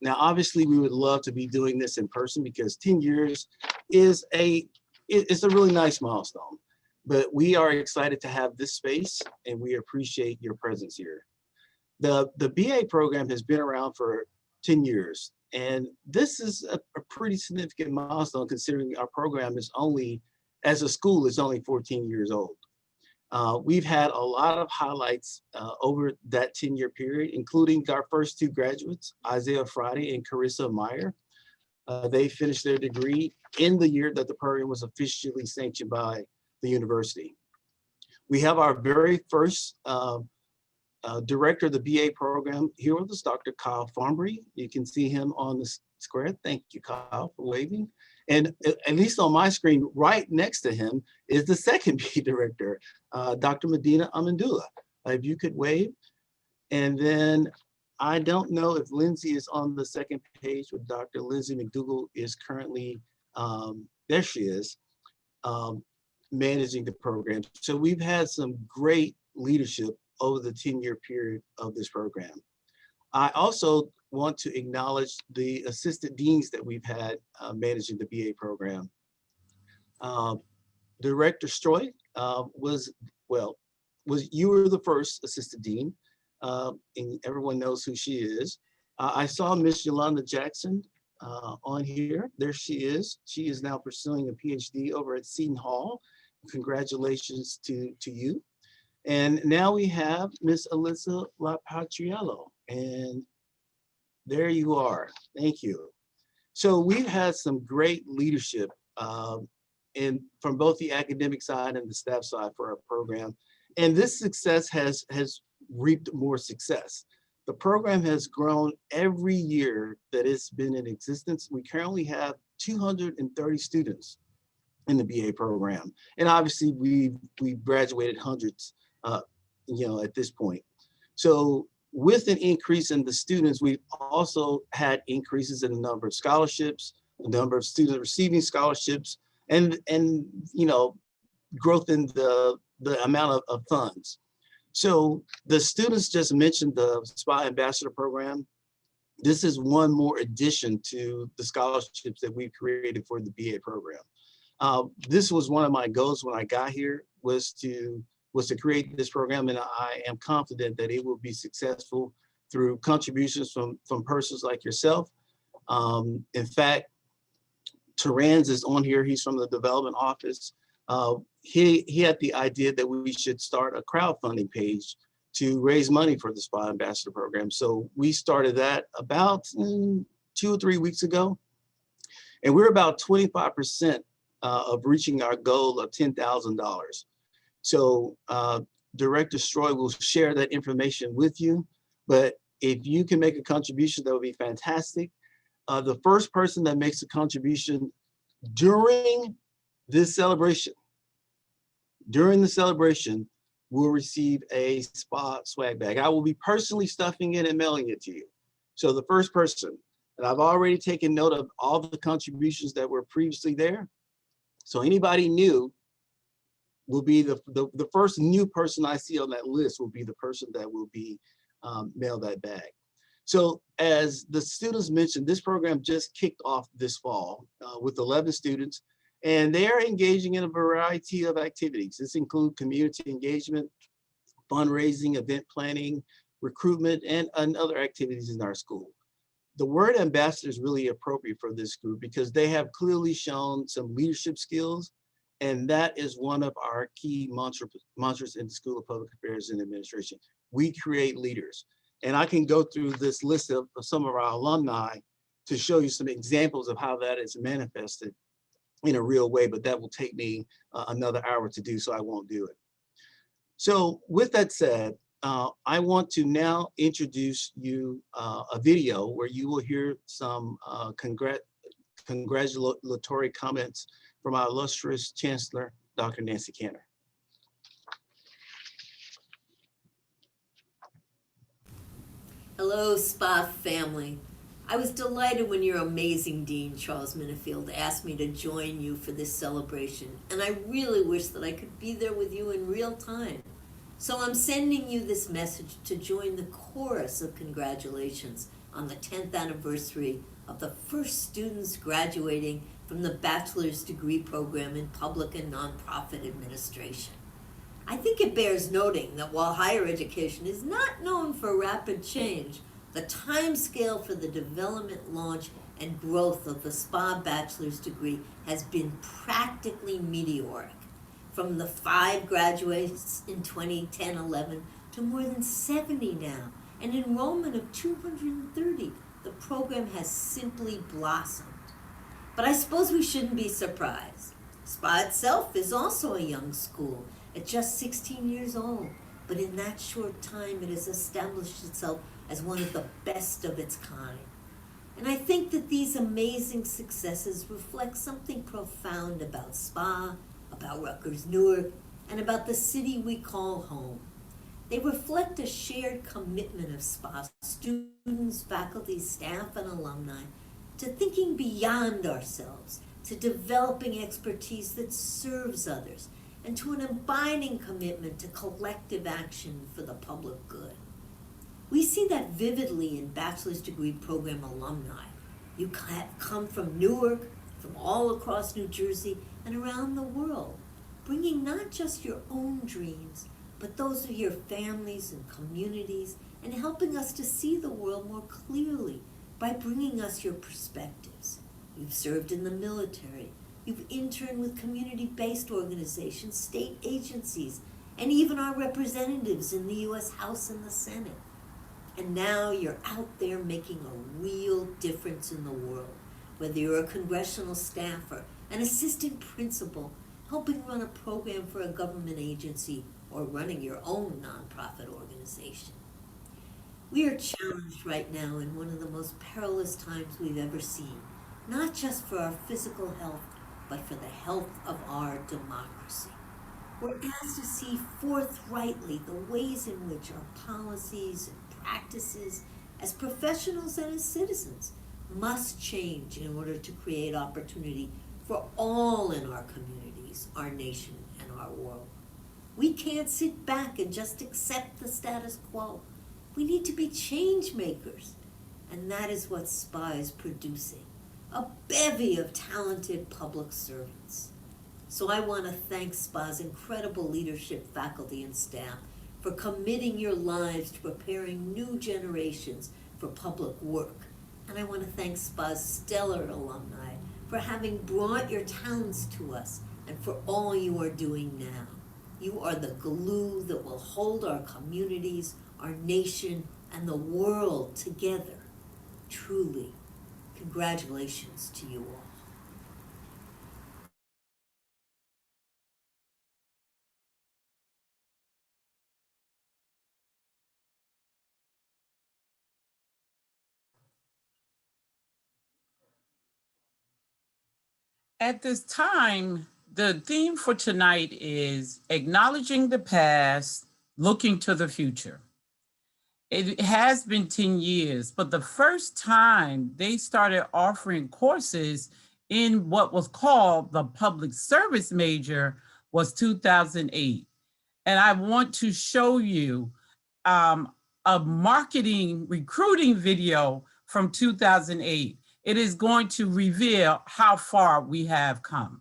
Now, obviously, we would love to be doing this in person because 10 years is it's a really nice milestone. But we are excited to have this space, and we appreciate your presence here. The BA program has been around for 10 years, and this is a pretty significant milestone considering our program is only, as a school, is only 14 years old. We've had a lot of highlights over that 10-year period, including our first two graduates, Isaiah Friday and Carissa Meyer. They finished their degree in the year that the program was officially sanctioned by the university. We have our very first director of the BA program here with us, Dr. Kyle Farmbry. You can see him on the square. Thank you, Kyle, for waving. And at least on my screen, right next to him is the second BA director, Dr. Medina Amandula. If you could wave. And then I don't know if Lindsay is on the second page, but Dr. Lindsay McDougall is currently, there she is, managing the program. So we've had some great leadership over the 10-year period of this program. I also want to acknowledge the assistant deans that we've had managing the BA program. Director Stroy you were the first assistant dean, and everyone knows who she is. I saw Miss Yolanda Jackson on here. There she is. She is now pursuing a PhD over at Seton Hall. Congratulations to you. And now we have Miss Alyssa LaPatriello, and there you are. Thank you. So we've had some great leadership from both the academic side and the staff side for our program. And this success has reaped more success. The program has grown every year that it's been in existence. We currently have 230 students in the BA program. And obviously we've graduated hundreds, at this point. So with an increase in the students, we've also had increases in the number of scholarships, the number of students receiving scholarships, and growth in the amount of funds. So the students just mentioned the SPAA Ambassador Program. This is one more addition to the scholarships that we've created for the BA program. This was one of my goals when I got here, was to create this program, and I am confident that it will be successful through contributions from persons like yourself. In fact, Terrence is on here. He's from the development office. He had the idea that we should start a crowdfunding page to raise money for the SPAA Ambassador Program. So we started that about 2 or 3 weeks ago, and we're about 25% of reaching our goal of $10,000. So Director Stroy will share that information with you, but if you can make a contribution, that would be fantastic. The first person that makes a contribution during this celebration, will receive a SPAA swag bag. I will be personally stuffing it and mailing it to you. So the first person, and I've already taken note of all the contributions that were previously there. So anybody new will be the first new person I see on that list will be the person that will be mailed that bag. So as the students mentioned, this program just kicked off this fall with 11 students, and they are engaging in a variety of activities. This includes community engagement, fundraising, event planning, recruitment, and other activities in our school. The word ambassador is really appropriate for this group because they have clearly shown some leadership skills, and that is one of our key mantras in the School of Public Affairs and Administration. We create leaders. And I can go through this list of some of our alumni to show you some examples of how that is manifested in a real way, but that will take me another hour to do, so I won't do it. So with that said, I want to now introduce you a video where you will hear some congratulatory comments from our illustrious Chancellor, Dr. Nancy Cantor. Hello, SPAA family. I was delighted when your amazing Dean, Charles Minifield, asked me to join you for this celebration, and I really wish that I could be there with you in real time. So I'm sending you this message to join the chorus of congratulations on the 10th anniversary of the first students graduating from the bachelor's degree program in public and nonprofit administration. I think it bears noting that while higher education is not known for rapid change, the timescale for the development, launch, and growth of the SPAA bachelor's degree has been practically meteoric. From the 5 graduates in 2010-11 to more than 70 now, and enrollment of 230, the program has simply blossomed. But I suppose we shouldn't be surprised. SPAA itself is also a young school, at just 16 years old, but in that short time it has established itself as one of the best of its kind. And I think that these amazing successes reflect something profound about SPAA, about Rutgers Newark, and about the city we call home. They reflect a shared commitment of SPAA students, faculty, staff, and alumni to thinking beyond ourselves, to developing expertise that serves others, and to an abiding commitment to collective action for the public good. We see that vividly in bachelor's degree program alumni. You come from Newark, from all across New Jersey, and around the world, bringing not just your own dreams, but those of your families and communities, and helping us to see the world more clearly by bringing us your perspectives. You've served in the military. You've interned with community-based organizations, state agencies, and even our representatives in the U.S. House and the Senate. And now you're out there making a real difference in the world, whether you're a congressional staffer, an assistant principal, helping run a program for a government agency, or running your own nonprofit organization. We are challenged right now in one of the most perilous times we've ever seen, not just for our physical health, but for the health of our democracy. We're asked to see forthrightly the ways in which our policies and practices as professionals and as citizens must change in order to create opportunity for all in our communities, our nation, and our world. We can't sit back and just accept the status quo. We need to be change makers, and that is what SPAA is producing. A bevy of talented public servants. So I want to thank SPAA's incredible leadership, faculty, and staff for committing your lives to preparing new generations for public work. And I want to thank SPAA's stellar alumni for having brought your talents to us and for all you are doing now. You are the glue that will hold our communities, our nation, and the world together. Truly. Congratulations to you all. At this time, the theme for tonight is acknowledging the past, looking to the future. It has been 10 years, but the first time they started offering courses in what was called the public service major was 2008. And I want to show you a marketing recruiting video from 2008. It is going to reveal how far we have come.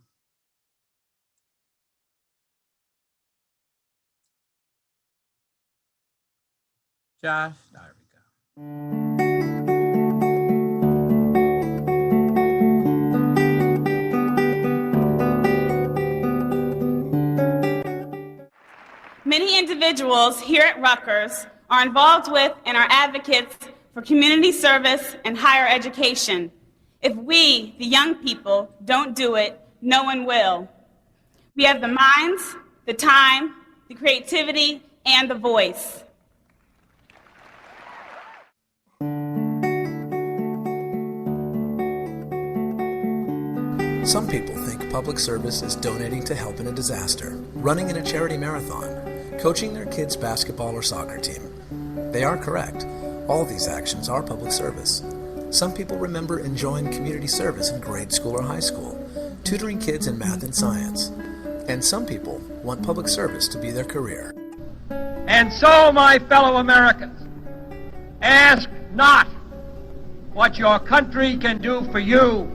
Josh, there we go. Many individuals here at Rutgers are involved with and are advocates for community service and higher education. If we, the young people, don't do it, no one will. We have the minds, the time, the creativity, and the voice. Some people think public service is donating to help in a disaster, running in a charity marathon, coaching their kids' basketball or soccer team. They are correct. All these actions are public service. Some people remember enjoying community service in grade school or high school, tutoring kids in math and science. And some people want public service to be their career. And so, my fellow Americans, ask not what your country can do for you.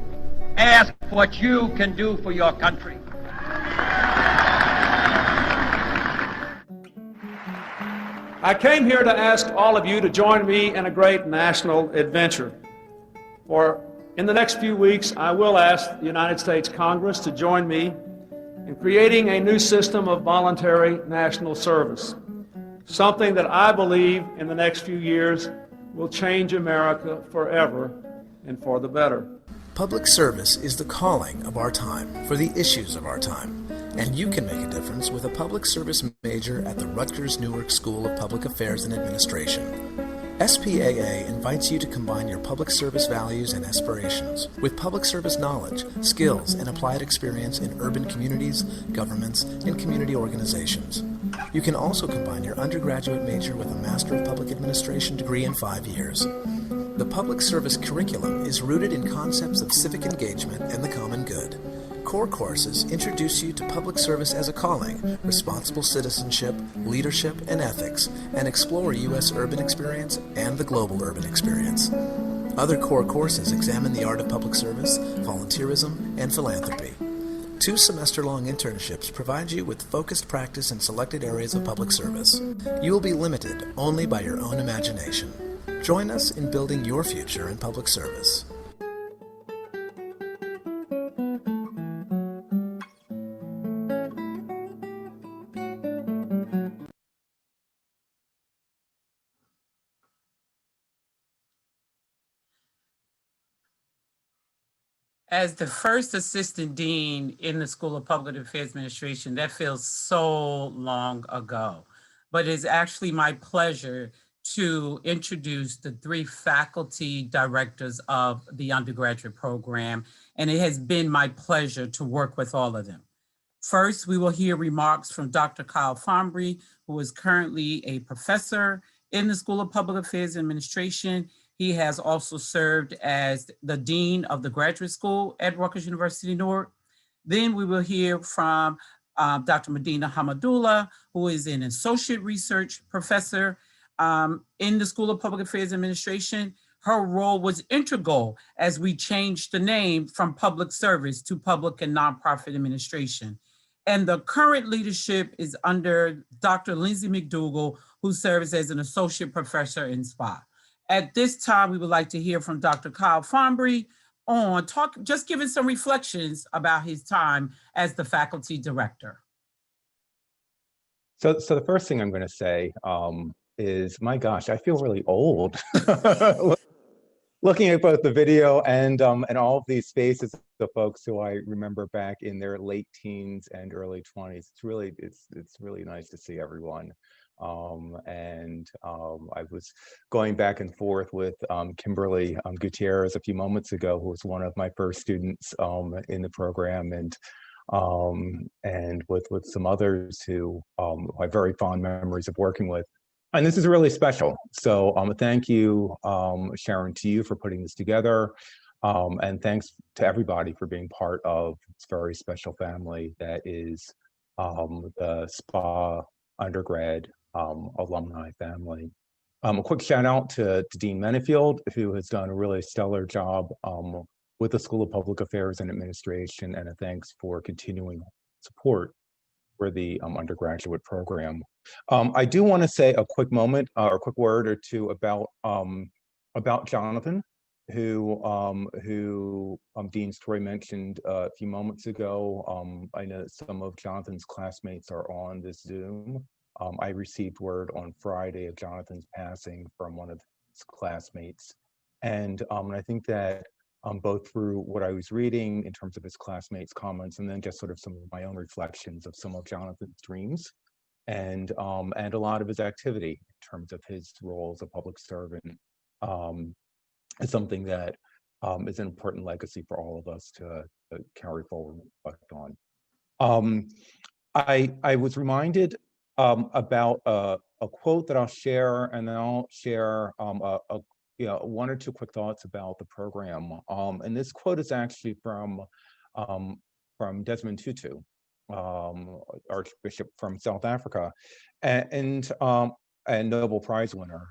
Ask what you can do for your country. I came here to ask all of you to join me in a great national adventure. For in the next few weeks, I will ask the United States Congress to join me in creating a new system of voluntary national service, something that I believe in the next few years will change America forever and for the better. Public service is the calling of our time for the issues of our time, and you can make a difference with a public service major at the Rutgers Newark School of Public Affairs and Administration. SPAA invites you to combine your public service values and aspirations with public service knowledge, skills, and applied experience in urban communities, governments, and community organizations. You can also combine your undergraduate major with a Master of Public Administration degree in 5 years. The public service curriculum is rooted in concepts of civic engagement and the common good. Core courses introduce you to public service as a calling, responsible citizenship, leadership, and ethics, and explore U.S. urban experience and the global urban experience. Other core courses examine the art of public service, volunteerism, and philanthropy. 2 semester-long internships provide you with focused practice in selected areas of public service. You will be limited only by your own imagination. Join us in building your future in public service. As the first assistant dean in the School of Public Affairs Administration, that feels so long ago, but it's actually my pleasure to introduce the 3 faculty directors of the undergraduate program, and it has been my pleasure to work with all of them. First, we will hear remarks from Dr. Kyle Fombry, who is currently a professor in the School of Public Affairs Administration. He has also served as the Dean of the Graduate School at Rutgers University, Newark. Then we will hear from Dr. Medina Hamadullah, who is an Associate Research Professor in the School of Public Affairs Administration. Her role was integral as we changed the name from public service to public and nonprofit administration. And the current leadership is under Dr. Lindsay McDougall, who serves as an Associate Professor in SPAA. At this time, we would like to hear from Dr. Kyle Fombry on just giving some reflections about his time as the faculty director. So the first thing I'm going to say is, my gosh, I feel really old. Looking at both the video and all of these faces of folks who I remember back in their late teens and early 20s, it's really nice to see everyone. I was going back and forth with Kimberly Gutierrez a few moments ago, who was one of my first students in the program, and with some others who I have very fond memories of working with. And this is really special. So thank you, Sharon, to you for putting this together. And thanks to everybody for being part of this very special family that is the SPAA undergrad alumni family. A quick shout out to Dean Menefield, who has done a really stellar job with the School of Public Affairs and Administration, and a thanks for continuing support for the undergraduate program. I do want to say a quick moment or a quick word or two about Jonathan, who Dean Story mentioned a few moments ago. I know some of Jonathan's classmates are on this Zoom. I received word on Friday of Jonathan's passing from one of his classmates. And I think that both through what I was reading in terms of his classmates' comments, and then just sort of some of my own reflections of some of Jonathan's dreams, and a lot of his activity in terms of his role as a public servant, is something that is an important legacy for all of us to carry forward and reflect on. I was reminded about a quote that I'll share, and then I'll share one or two quick thoughts about the program. And this quote is actually from Desmond Tutu, Archbishop from South Africa, and Nobel Prize winner.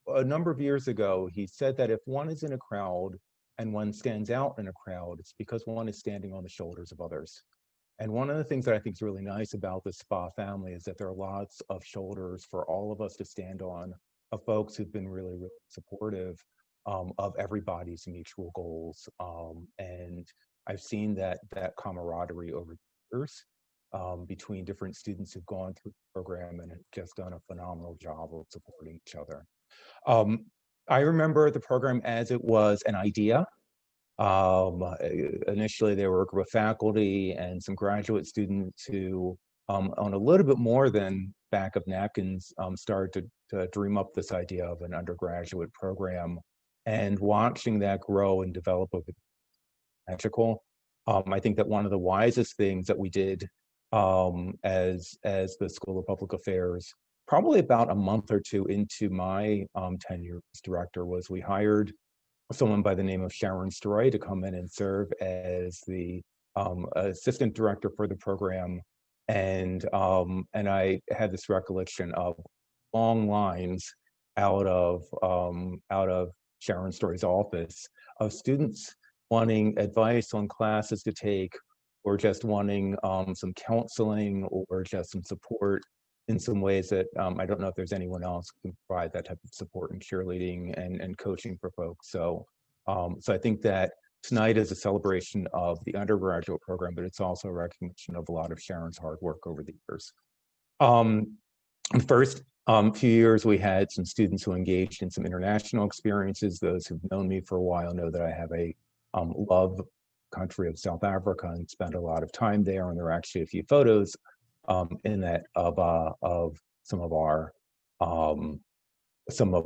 a number of years ago, he said that if one is in a crowd and one stands out in a crowd, it's because one is standing on the shoulders of others. And one of the things that I think is really nice about the SPAA family is that there are lots of shoulders for all of us to stand on, of folks who've been really, really supportive of everybody's mutual goals. And I've seen that camaraderie over the years between different students who've gone through the program and have just done a phenomenal job of supporting each other. I remember the program as it was an idea. Initially, there were a group of faculty and some graduate students who, on a little bit more than back of napkins, started to dream up this idea of an undergraduate program, and watching that grow and develop over magical. I think that one of the wisest things that we did as the School of Public Affairs, probably about a month or two into my tenure as director, was we hired someone by the name of Sharon Stroy to come in and serve as the assistant director for the program. And I had this recollection of long lines out of Sharon Stroy's office of students wanting advice on classes to take, or just wanting some counseling or just some support in some ways that I don't know if there's anyone else who can provide that type of support and cheerleading and coaching for folks. So, so I think that tonight is a celebration of the undergraduate program, but it's also a recognition of a lot of Sharon's hard work over the years. The first few years, we had some students who engaged in some international experiences. Those who've known me for a while know that I have a love country of South Africa and spent a lot of time there. And there are actually a few photos in that of some of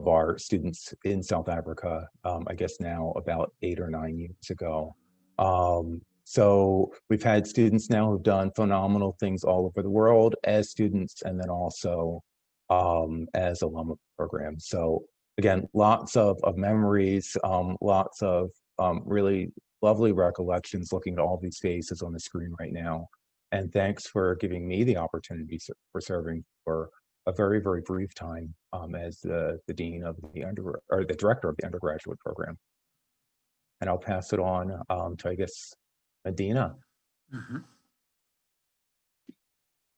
our students in South Africa, I guess now about 8 or 9 years ago. So we've had students now who've done phenomenal things all over the world as students, and then also as alum of the program. So again, lots of memories, lots of really lovely recollections looking at all these faces on the screen right now. And thanks for giving me the opportunity for serving for a very, very brief time as the dean of the director of the undergraduate program. And I'll pass it on to, I guess, Medina. Mhm.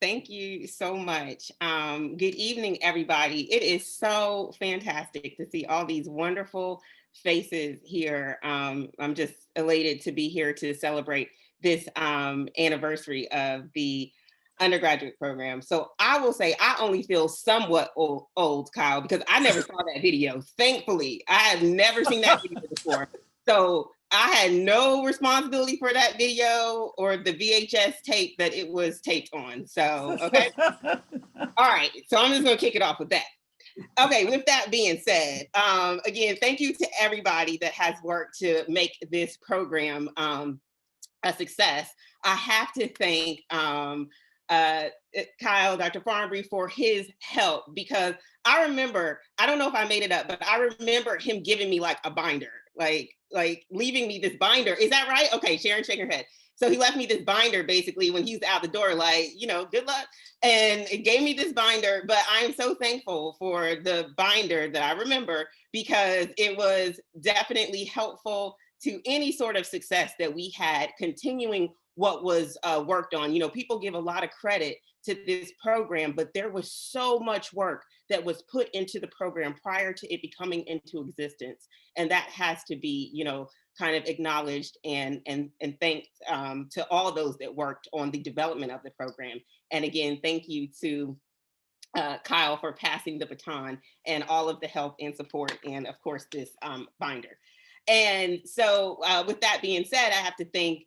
Thank you so much. Good evening, everybody. It is so fantastic to see all these wonderful faces here. I'm just elated to be here to celebrate this anniversary of the undergraduate program. So I will say I only feel somewhat old, Kyle, because I never saw that video. Thankfully, I have never seen that video before. So I had no responsibility for that video or the VHS tape that it was taped on. So, okay. All right. So I'm just going to kick it off with that. Okay. With that being said, again, thank you to everybody that has worked to make this program a success. I have to thank Kyle, Dr. Farnbury, for his help, because I remember, I don't know if I made it up, but I remember him giving me like a binder, like leaving me this binder. Is that right? Okay, Sharon, shake her head. So he left me this binder basically when he's out the door, like, you know, good luck. And it gave me this binder, but I'm so thankful for the binder that I remember, because it was definitely helpful to any sort of success that we had continuing what was worked on. You know, people give a lot of credit to this program, but there was so much work that was put into the program prior to it becoming into existence. And that has to be, you know, kind of acknowledged and thanked to all those that worked on the development of the program. And again, thank you to Kyle for passing the baton and all of the help and support, and of course this binder. And so with that being said, I have to thank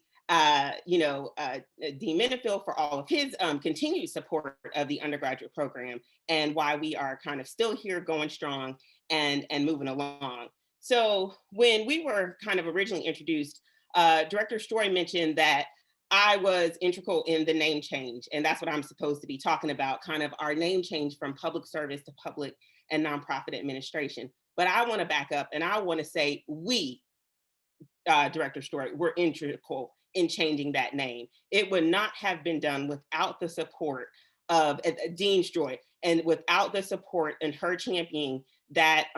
Dean Mendenfield for all of his continued support of the undergraduate program, and why we are kind of still here going strong and moving along. So when we were kind of originally introduced, Director Story mentioned that I was integral in the name change, and that's what I'm supposed to be talking about, kind of our name change from public service to public and nonprofit administration. But I want to back up, and I want to say we, Director Story, were integral in changing that name. It would not have been done without the support of Dean Stroy, and without the support and her championing that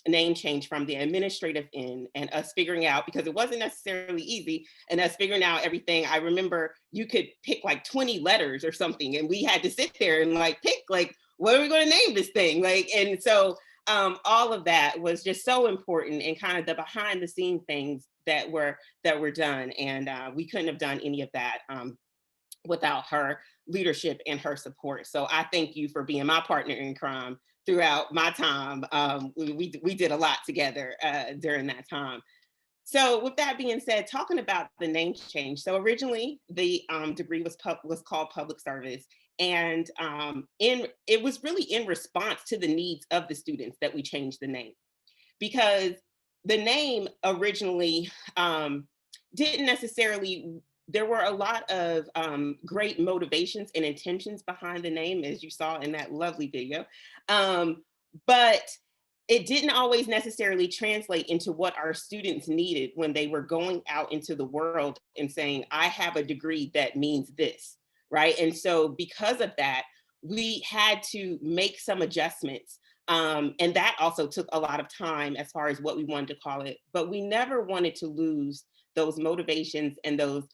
name change from the administrative end and us figuring out, because it wasn't necessarily easy, and us figuring out everything. I remember you could pick like 20 letters or something, and we had to sit there and like pick like, what are we going to name this thing? Like, and so all of that was just so important, and kind of the behind the scene things that were done. And we couldn't have done any of that without her leadership and her support. So I thank you for being my partner in crime throughout my time. We did a lot together during that time. So with that being said, talking about the name change. So originally the degree was called public service. And it was really in response to the needs of the students that we changed the name, because the name originally didn't necessarily, there were a lot of great motivations and intentions behind the name, as you saw in that lovely video. But it didn't always necessarily translate into what our students needed when they were going out into the world and saying, I have a degree that means this, right? And so because of that, we had to make some adjustments. And that also took a lot of time as far as what we wanted to call it, but we never wanted to lose those motivations and those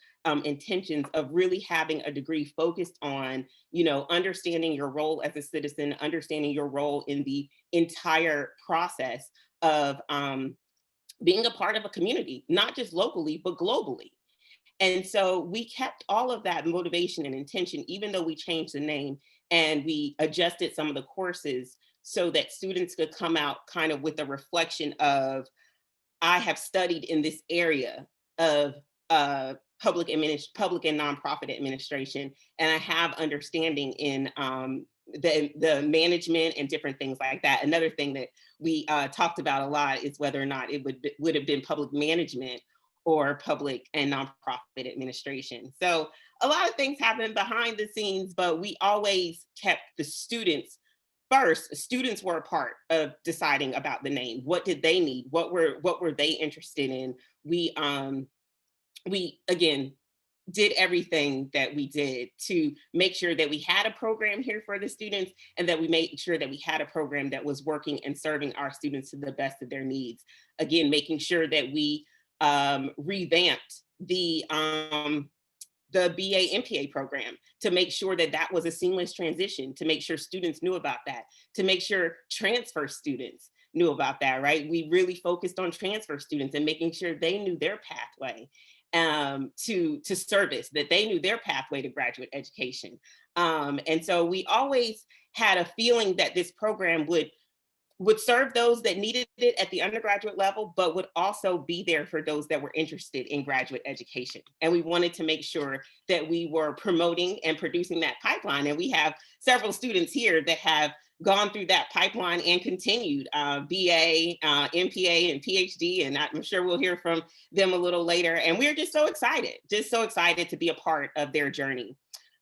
intentions of really having a degree focused on, you know, understanding your role as a citizen, understanding your role in the entire process of being a part of a community, not just locally, but globally. And so we kept all of that motivation and intention, even though we changed the name and we adjusted some of the courses so that students could come out kind of with a reflection of, I have studied in this area of public and nonprofit administration, and I have understanding in the management and different things like that. Another thing that we talked about a lot is whether or not it would have been public management or public and nonprofit administration. So a lot of things happen behind the scenes, but we always kept the students first. Students were a part of deciding about the name. What did they need? What were they interested in? We again did everything that we did to make sure that we had a program here for the students, and that we made sure that we had a program that was working and serving our students to the best of their needs. Again, making sure that we revamped the BA MPA program to make sure that that was a seamless transition, to make sure students knew about that, to make sure transfer students knew about that, right? We really focused on transfer students and making sure they knew their pathway to service, that they knew their pathway to graduate education. And so we always had a feeling that this program would serve those that needed it at the undergraduate level, but would also be there for those that were interested in graduate education. And we wanted to make sure that we were promoting and producing that pipeline. And we have several students here that have gone through that pipeline and continued BA, MPA, and PhD, and I'm sure we'll hear from them a little later. And we're just so excited to be a part of their journey.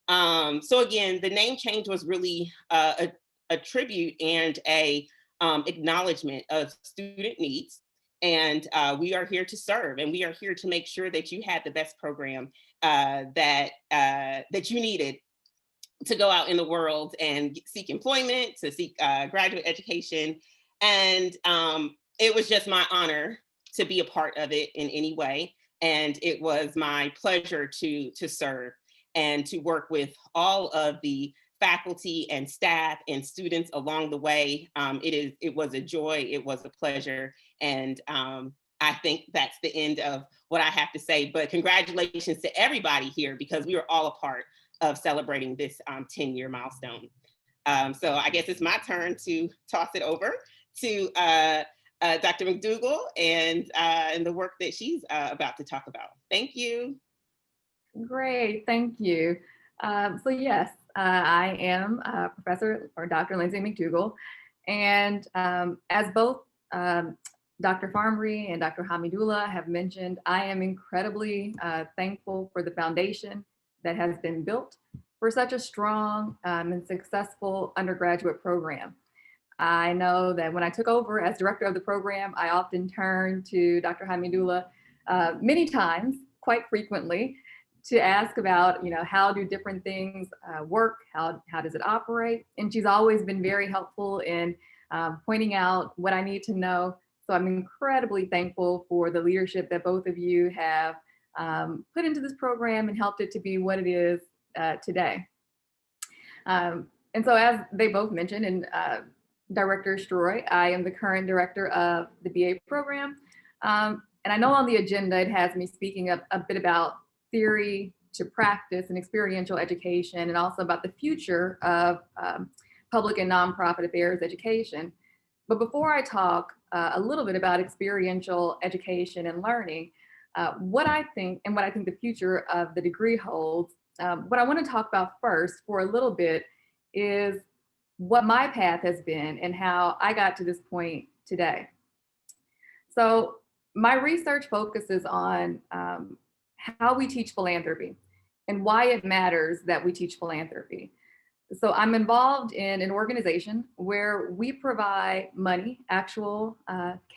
So again, the name change was really a tribute and a acknowledgement of student needs. And we are here to serve, and we are here to make sure that you had the best program that you needed to go out in the world and seek employment, to seek graduate education. And it was just my honor to be a part of it in any way. And it was my pleasure to serve and to work with all of the faculty and staff and students along the way. It was a joy, it was a pleasure. And I think that's the end of what I have to say, but congratulations to everybody here, because we were all a part of celebrating this 10-year milestone. So I guess it's my turn to toss it over to Dr. McDougall and the work that she's about to talk about. Thank you. Great, thank you. So yes, I am Professor or Dr. Lindsay McDougall, and as both Dr. Farmri and Dr. Hamidullah have mentioned, I am incredibly thankful for the foundation that has been built for such a strong and successful undergraduate program. I know that when I took over as director of the program, I often turned to Dr. Hamidullah many times, quite frequently, to ask about, how do different things work? How does it operate? And she's always been very helpful in pointing out what I need to know. So I'm incredibly thankful for the leadership that both of you have put into this program and helped it to be what it is today. And so as they both mentioned, and Director Stroy, I am the current director of the BA program. And I know on the agenda, it has me speaking a bit about theory to practice and experiential education, and also about the future of public and nonprofit affairs education. But before I talk a little bit about experiential education and learning, what I think the future of the degree holds, what I want to talk about first for a little bit is what my path has been and how I got to this point today. So my research focuses on how we teach philanthropy and why it matters that we teach philanthropy. So I'm involved in an organization where we provide money, actual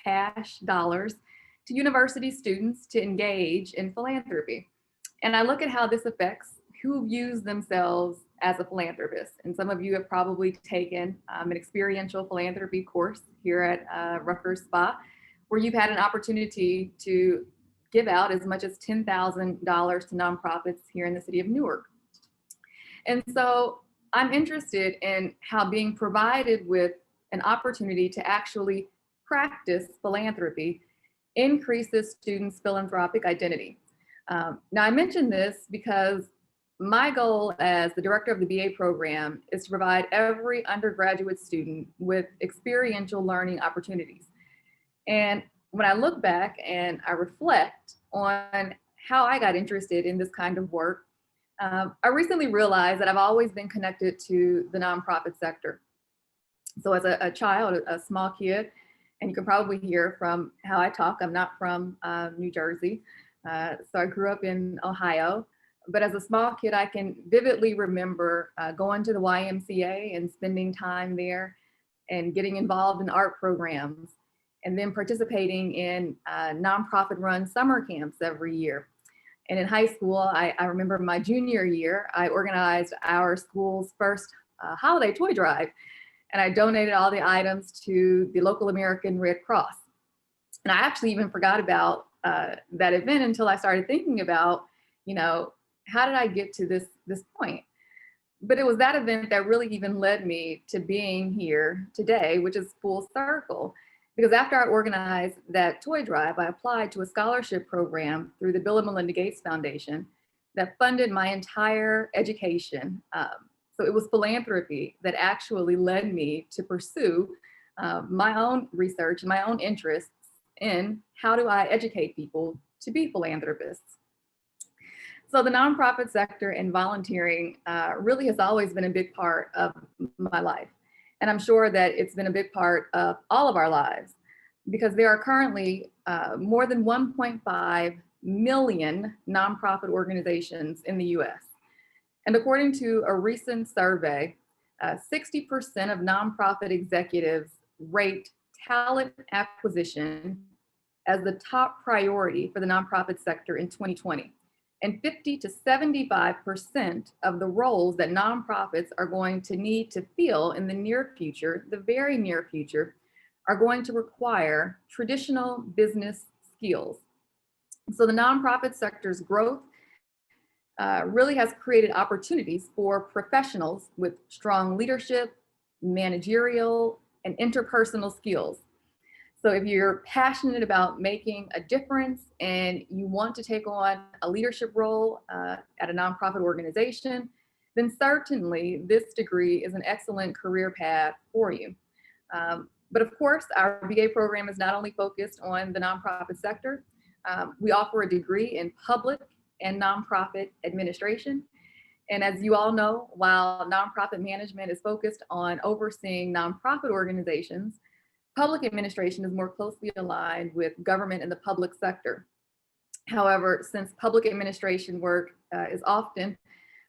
cash dollars, to university students to engage in philanthropy. And I look at how this affects who views themselves as a philanthropist. And some of you have probably taken an experiential philanthropy course here at Rutgers SPAA, where you've had an opportunity to give out as much as $10,000 to nonprofits here in the city of Newark. And so I'm interested in how being provided with an opportunity to actually practice philanthropy increases students' philanthropic identity. Now I mention this because my goal as the director of the BA program is to provide every undergraduate student with experiential learning opportunities. And when I look back and I reflect on how I got interested in this kind of work, I recently realized that I've always been connected to the nonprofit sector. So as a child, a small kid, and you can probably hear from how I talk, I'm not from New Jersey. So I grew up in Ohio. But as a small kid, I can vividly remember going to the YMCA and spending time there and getting involved in art programs, and then participating in nonprofit run summer camps every year. And in high school, I remember my junior year, I organized our school's first holiday toy drive, and I donated all the items to the local American Red Cross. And I actually even forgot about that event until I started thinking about, how did I get to this point? But it was that event that really even led me to being here today, which is full circle. Because after I organized that toy drive, I applied to a scholarship program through the Bill and Melinda Gates Foundation that funded my entire education. So it was philanthropy that actually led me to pursue my own research and my own interests in how do I educate people to be philanthropists. So the nonprofit sector and volunteering really has always been a big part of my life. And I'm sure that it's been a big part of all of our lives, because there are currently more than 1.5 million nonprofit organizations in the US. And according to a recent survey, 60% of nonprofit executives rate talent acquisition as the top priority for the nonprofit sector in 2020. And 50 to 75% of the roles that nonprofits are going to need to fill in the near future, the very near future, are going to require traditional business skills. So the nonprofit sector's growth really has created opportunities for professionals with strong leadership, managerial, and interpersonal skills. So if you're passionate about making a difference and you want to take on a leadership role at a nonprofit organization, then certainly this degree is an excellent career path for you. But of course, our BA program is not only focused on the nonprofit sector. We offer a degree in public and nonprofit administration. And as you all know, while nonprofit management is focused on overseeing nonprofit organizations, public administration is more closely aligned with government and the public sector. However, since public administration work is often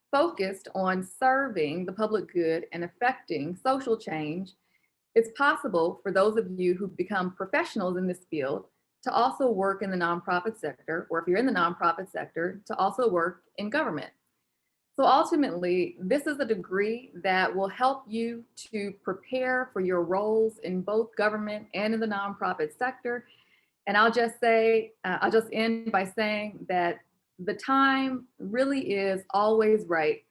focused on serving the public good and affecting social change, it's possible for those of you who become professionals in this field to also work in the nonprofit sector, or if you're in the nonprofit sector, to also work in government. So ultimately, this is a degree that will help you to prepare for your roles in both government and in the nonprofit sector. And I'll just end by saying that the time really is always right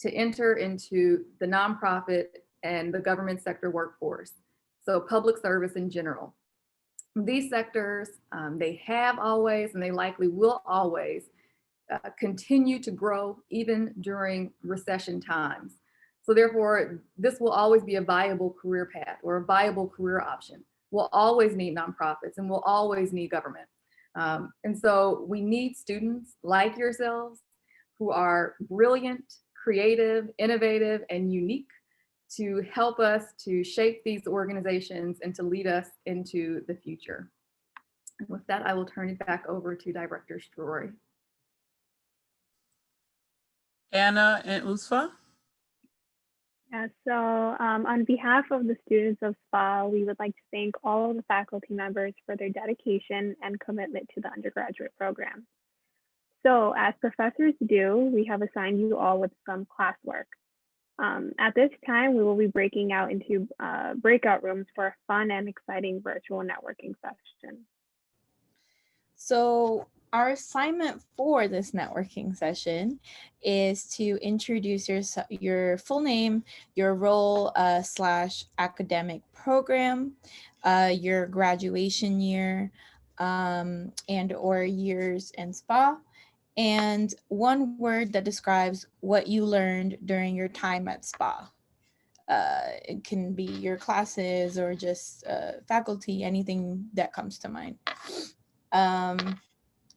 to enter into the nonprofit and the government sector workforce. So public service in general. These sectors, they have always, and they likely will always continue to grow even during recession times. So therefore, this will always be a viable career path or a viable career option. We'll always need nonprofits and we'll always need government. And so we need students like yourselves who are brilliant, creative, innovative, and unique to help us to shape these organizations and to lead us into the future. And with that, I will turn it back over to Director Stroy. Anna and Usfa? Yeah, so on behalf of the students of SPAA, we would like to thank all of the faculty members for their dedication and commitment to the undergraduate program. So as professors do, we have assigned you all with some classwork. At this time, we will be breaking out into breakout rooms for a fun and exciting virtual networking session. So our assignment for this networking session is to introduce your full name, your role / academic program, your graduation year, and or years in SPAA, and one word that describes what you learned during your time at SPAA. It can be your classes or just faculty, anything that comes to mind.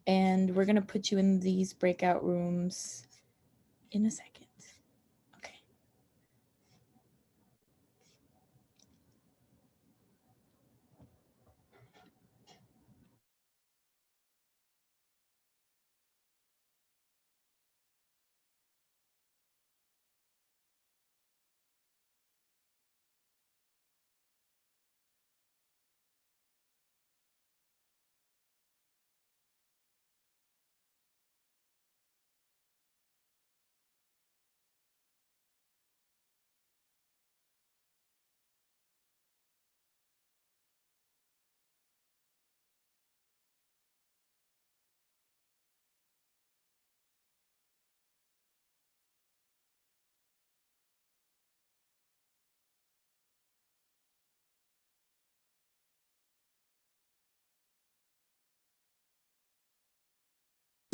And we're gonna put you in these breakout rooms in a second. Okay.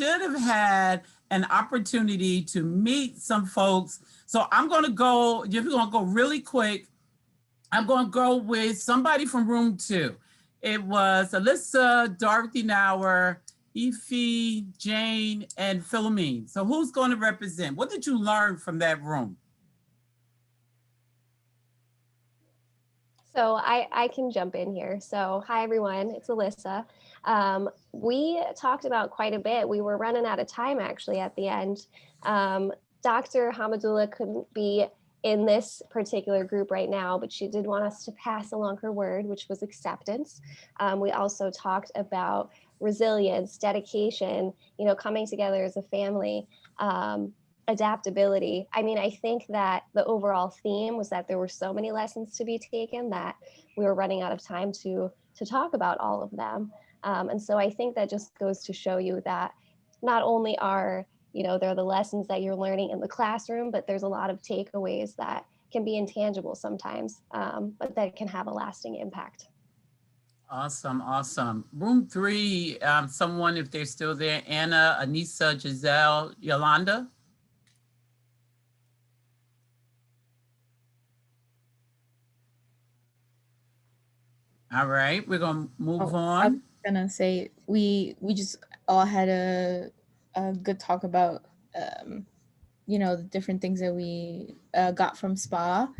Should have had an opportunity to meet some folks. So I'm going to go, if you're going to go really quick, I'm going to go with somebody from room 2. It was Alyssa, Dorothy Nauer, Ify, Jane, and Philomene. So who's going to represent? What did you learn from that room? So I can jump in here. So hi, everyone. It's Alyssa. We talked about quite a bit. We were running out of time, actually, at the end. Dr. Hamadullah couldn't be in this particular group right now, but she did want us to pass along her word, which was acceptance. We also talked about resilience, dedication, coming together as a family. Adaptability. I mean, I think that the overall theme was that there were so many lessons to be taken that we were running out of time to talk about all of them. And so I think that just goes to show you that not only are, there the lessons that you're learning in the classroom, but there's a lot of takeaways that can be intangible sometimes, but that can have a lasting impact. Awesome, awesome. Room 3, someone, if they're still there, Anna, Anissa, Giselle, Yolanda. All right, we're gonna move on. I was gonna say we just all had a good talk about the different things that we got from SPAA,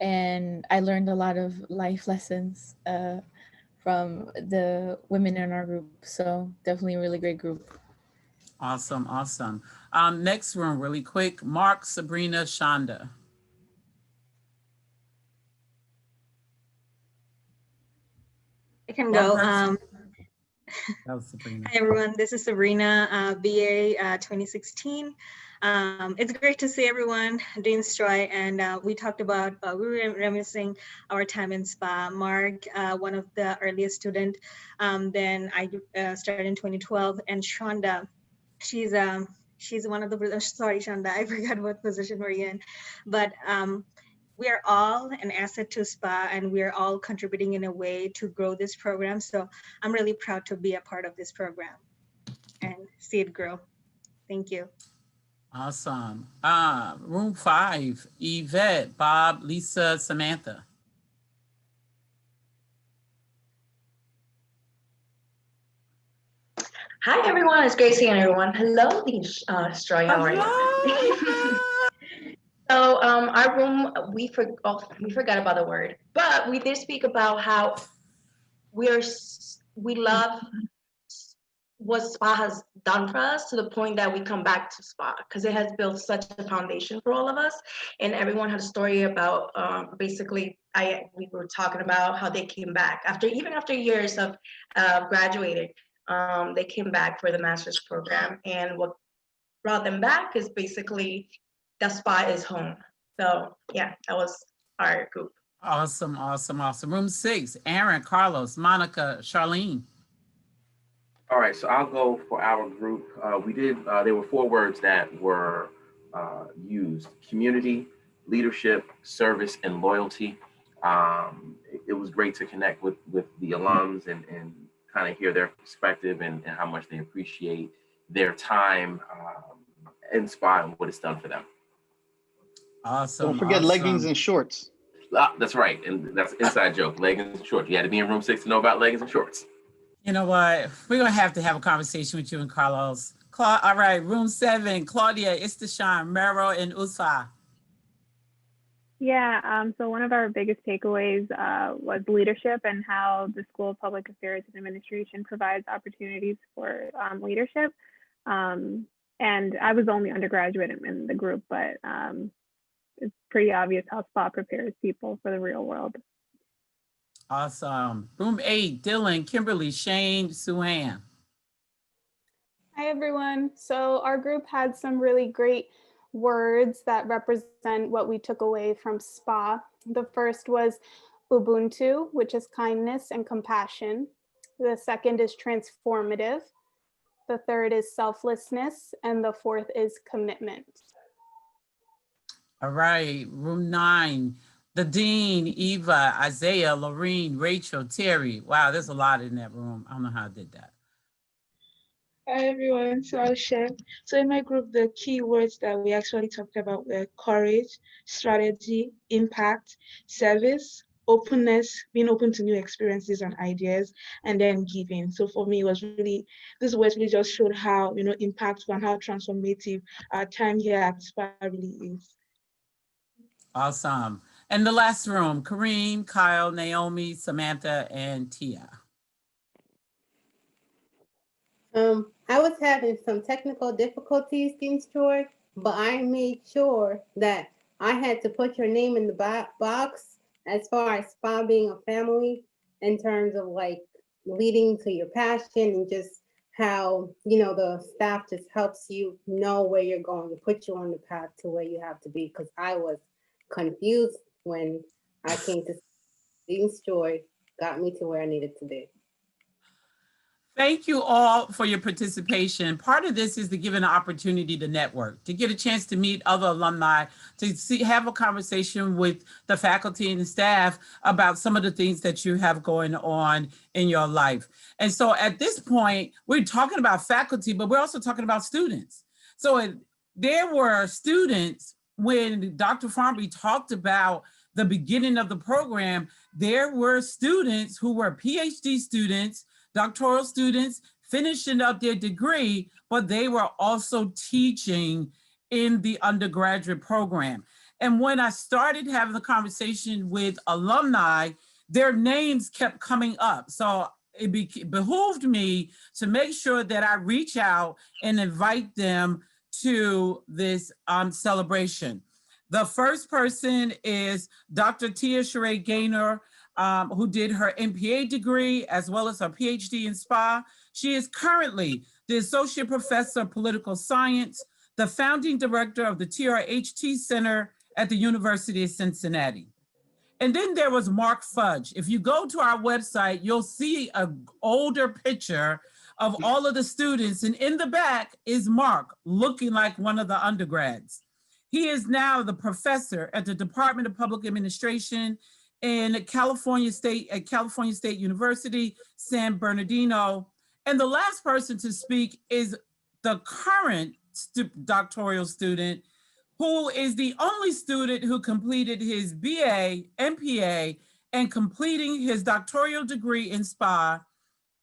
and I learned a lot of life lessons from the women in our group. So definitely a really great group. Awesome, awesome. Next room, really quick. Mark, Sabrina, Shonda. I can go. That was Sabrina. Hi, everyone. This is Sabrina, BA 2016. It's great to see everyone, Dean Stroy, and we talked about, we were reminiscing our time in SPAA. Mark, one of the earliest student, then I started in 2012, and Shonda, she's one of the, sorry, Shonda, I forgot what position we're in, but we are all an asset to SPAA, and we are all contributing in a way to grow this program. So I'm really proud to be a part of this program and see it grow. Thank you. Awesome. Room 5, Yvette, Bob, Lisa, Samantha. Hi, everyone. It's great seeing everyone. Hello, Stroy. How are you? So our room, we forgot about the word, but we did speak about how we love what SPAA has done for us, to the point that we come back to SPAA because it has built such a foundation for all of us. And everyone had a story about basically, we were talking about how they came back even after years of graduating. They came back for the master's program, and what brought them back is basically that SPAA is home. So yeah, that was our group. Awesome, awesome, awesome. Room 6, Aaron, Carlos, Monica, Charlene. All right, so I'll go for our group. There were 4 words that were used: community, leadership, service, and loyalty. It was great to connect with the alums and kind of hear their perspective and how much they appreciate their time in SPAA and what it's done for them. Awesome. Don't forget leggings and shorts. That's right, and that's an inside joke, leggings and shorts. You had to be in room 6 to know about leggings and shorts. You know what? We're going to have a conversation with you and Carlos. All right, room 7, Claudia, Istashan, Mero, and Usa. Yeah, so one of our biggest takeaways was leadership and how the School of Public Affairs and Administration provides opportunities for leadership. And I was the only undergraduate in the group, but it's pretty obvious how SPAA prepares people for the real world. Awesome. Room 8, Dylan, Kimberly, Shane, Suhan. Hi, everyone. So our group had some really great words that represent what we took away from SPAA. The first was Ubuntu, which is kindness and compassion. The second is transformative. The third is selflessness. And the fourth is commitment. All right, room 9, the Dean, Eva, Isaiah, Lorene, Rachel, Terry. Wow, there's a lot in that room. I don't know how I did that. Hi everyone, so I'll share. So in my group, the key words that we actually talked about were courage, strategy, impact, service, openness, being open to new experiences and ideas, and then giving. So for me, it was really, this words really just showed how, impactful and how transformative our time here at SPAA really is. Awesome. And the last room, Kareem, Kyle, Naomi, Samantha, and Tia. I was having some technical difficulties, Dean Stewart, but I made sure that I had to put your name in the box as far as SPAA being a family, in terms of like leading to your passion and just how, the staff just helps you know where you're going to put you on the path to where you have to be. Because I was confused when I came to Dean Stewart, got me to where I needed to be. Thank you all for your participation. Part of this is to give an opportunity to network, to get a chance to meet other alumni, to have a conversation with the faculty and the staff about some of the things that you have going on in your life. And so at this point, we're talking about faculty, but we're also talking about students. So there were students, when Dr. Farnby talked about the beginning of the program, there were students who were PhD students, doctoral students, finishing up their degree, but they were also teaching in the undergraduate program. And when I started having the conversation with alumni, their names kept coming up. So it behooved me to make sure that I reach out and invite them to this celebration. The first person is Dr. Tia Sheree Gaynor. who did her MPA degree as well as her PhD in SPAA. She is currently the Associate Professor of Political Science, the founding director of the TRHT Center at the University of Cincinnati. And then there was Mark Fudge. If you go to our website, you'll see an older picture of all of the students. And in the back is Mark, looking like one of the undergrads. He is now the professor at the Department of Public Administration in California State University, San Bernardino. And the last person to speak is the current doctoral student, who is the only student who completed his BA, MPA, and completing his doctoral degree in SPAA.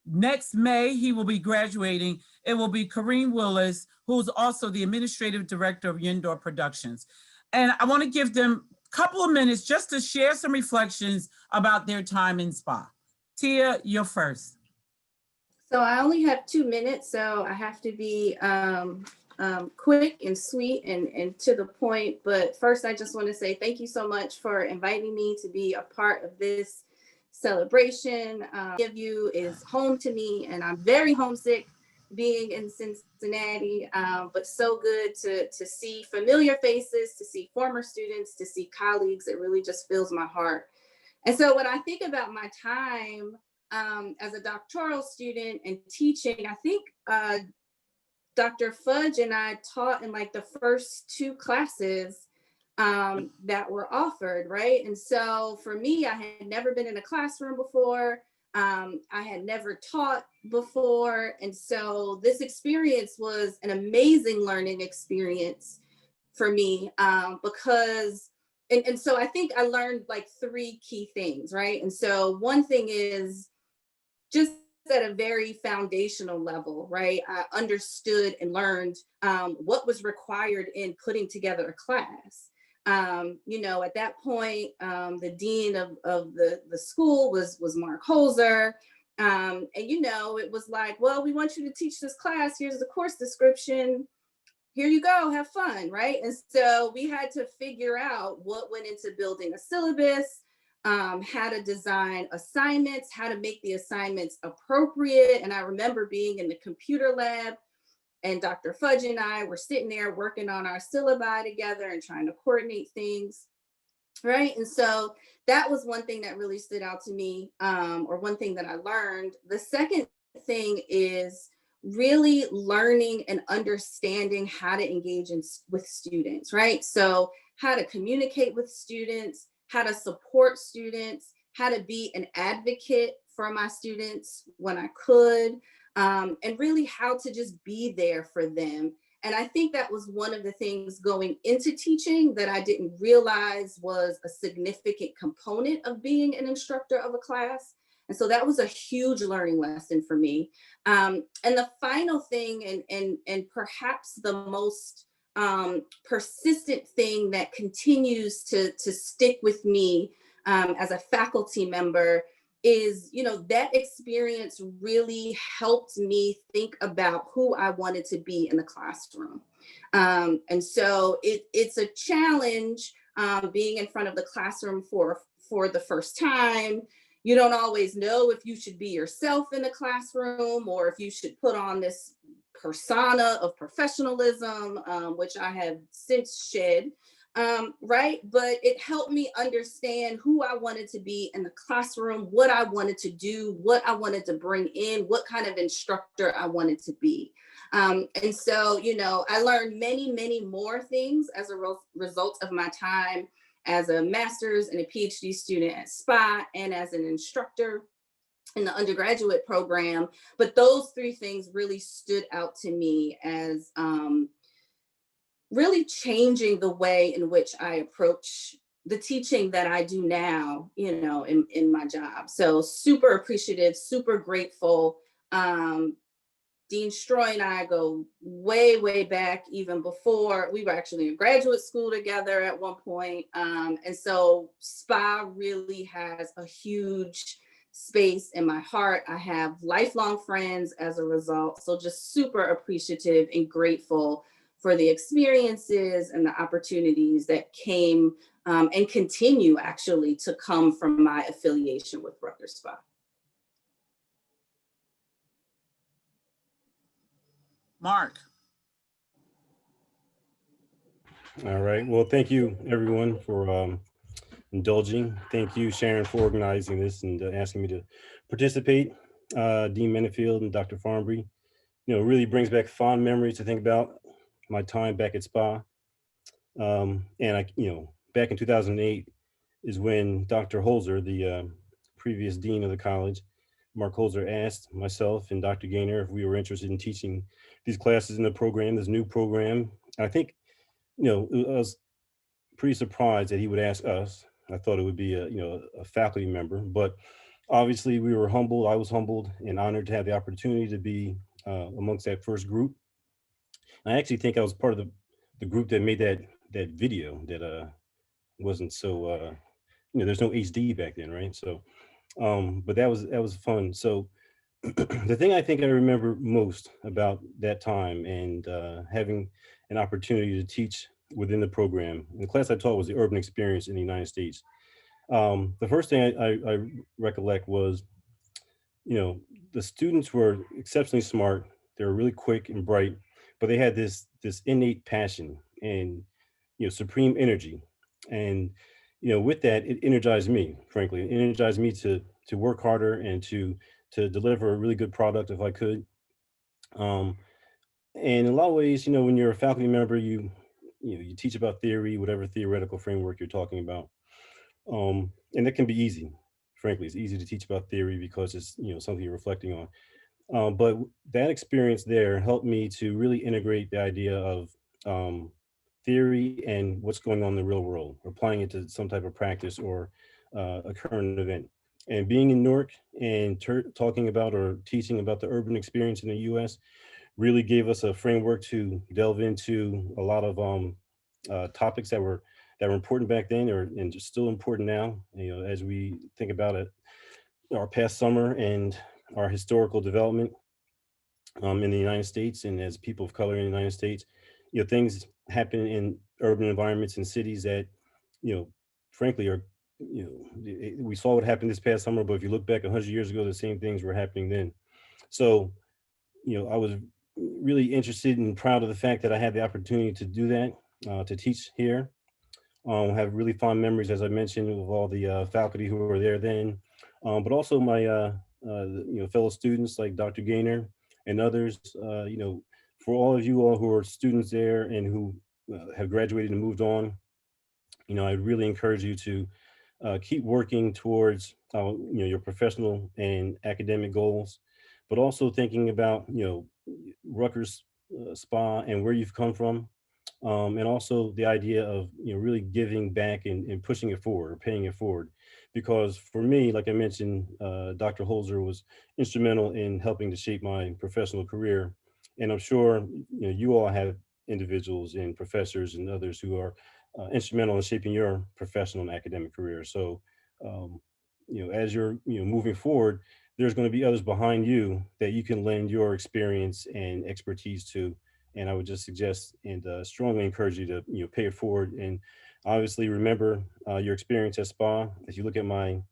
Next May, he will be graduating. It will be Kareem Willis, who's also the administrative director of Yindor Productions. And I want to give them a couple of minutes just to share some reflections about their time in SPAA. Tia, you're first. So I only have 2 minutes, so I have to be quick and sweet and to the point. But first, I just want to say thank you so much for inviting me to be a part of this celebration. Of you is home to me, and I'm very homesick being in Cincinnati, but so good to see familiar faces, to see former students, to see colleagues. It really just fills my heart. And so when I think about my time as a doctoral student and teaching, I think Dr. Fudge and I taught in like the first 2 classes that were offered, right? And so for me, I had never been in a classroom before. I had never taught before. And so this experience was an amazing learning experience for me because, and so I think I learned like 3 key things, right? And so one thing is just at a very foundational level, right? I understood and learned what was required in putting together a class. You know, at that point, the dean of the school was Mark Holzer. And, you know, it was like, well, we want you to teach this class. Here's the course description. Here you go, have fun, right? And so we had to figure out what went into building a syllabus, how to design assignments, how to make the assignments appropriate. And I remember being in the computer lab and Dr. Fudge and I were sitting there working on our syllabi together and trying to coordinate things, right? And so that was one thing that really stood out to me, or one thing that I learned. The second thing is really learning and understanding how to engage with students, right? So how to communicate with students, how to support students, how to be an advocate for my students when I could, and really how to just be there for them. And I think that was one of the things going into teaching that I didn't realize was a significant component of being an instructor of a class. And so that was a huge learning lesson for me. And the final thing, and perhaps the most persistent thing that continues to stick with me as a faculty member is, you know, that experience really helped me think about who I wanted to be in the classroom. And so it's a challenge being in front of the classroom for the first time. You don't always know if you should be yourself in the classroom or if you should put on this persona of professionalism, which I have since shed, right? But it helped me understand who I wanted to be in the classroom, what I wanted to do, what I wanted to bring in, what kind of instructor I wanted to be. And so, you know, I learned many, many more things as a result of my time as a master's and a PhD student at SPAA and as an instructor in the undergraduate program. But those 3 things really stood out to me as really changing the way in which I approach the teaching that I do now, you know, in my job. So super appreciative, super grateful. Dean Stroy and I go way, way back, even before we were actually in graduate school together at one point. And so SPAA really has a huge space in my heart. I have lifelong friends as a result. So just super appreciative and grateful for the experiences and the opportunities that came and continue actually to come from my affiliation with Rutgers SPAA. Mark. All right. Well, thank you everyone for indulging. Thank you, Sharon, for organizing this and asking me to participate. Dean Mennefield and Dr. Farnbury, really brings back fond memories to think about my time back at SPAA. And back in 2008 is when Dr. Holzer, the previous dean of the college, Mark Holzer, asked myself and Dr. Gaynor if we were interested in teaching these classes in the program, this new program. And I think, I was pretty surprised that he would ask us. I thought it would be a faculty member, but obviously we were humbled. I was humbled and honored to have the opportunity to be amongst that first group. I actually think I was part of the group that made that video that wasn't so there's no HD back then, right? So but that was fun. So the thing I think I remember most about that time and having an opportunity to teach within the program, the class I taught was the urban experience in the United States. The first thing I recollect was, the students were exceptionally smart. They were really quick and bright, but they had this innate passion and, supreme energy. And, with that, it energized me, frankly. It energized me to work harder and to deliver a really good product if I could. And in a lot of ways, when you're a faculty member, you teach about theory, whatever theoretical framework you're talking about. And that can be easy. Frankly, it's easy to teach about theory because it's something you're reflecting on. But that experience there helped me to really integrate the idea of theory and what's going on in the real world, applying it to some type of practice or a current event. And being in Newark and talking about or teaching about the urban experience in the U.S. really gave us a framework to delve into a lot of topics that were important back then and just still important now, as we think about it, our past summer and our historical development in the United States and as people of color in the United States. Things happen in urban environments and cities that, frankly are, we saw what happened this past summer, but if you look back 100 years ago, the same things were happening then. So, I was really interested and proud of the fact that I had the opportunity to do that, to teach here. Have really fond memories, as I mentioned, of all the faculty who were there then, but also my fellow students like Dr. Gaynor and others. For all of you all who are students there and who have graduated and moved on, I really encourage you to keep working towards your professional and academic goals, but also thinking about Rutgers SPAA and where you've come from. And also the idea of really giving back and pushing it forward or paying it forward, because for me, like I mentioned, Dr. Holzer was instrumental in helping to shape my professional career, and I'm sure you all have individuals and professors and others who are instrumental in shaping your professional and academic career. So as you're moving forward, there's going to be others behind you that you can lend your experience and expertise to. And I would just suggest and strongly encourage you to pay it forward. And obviously remember your experience at SPAA. If you look at my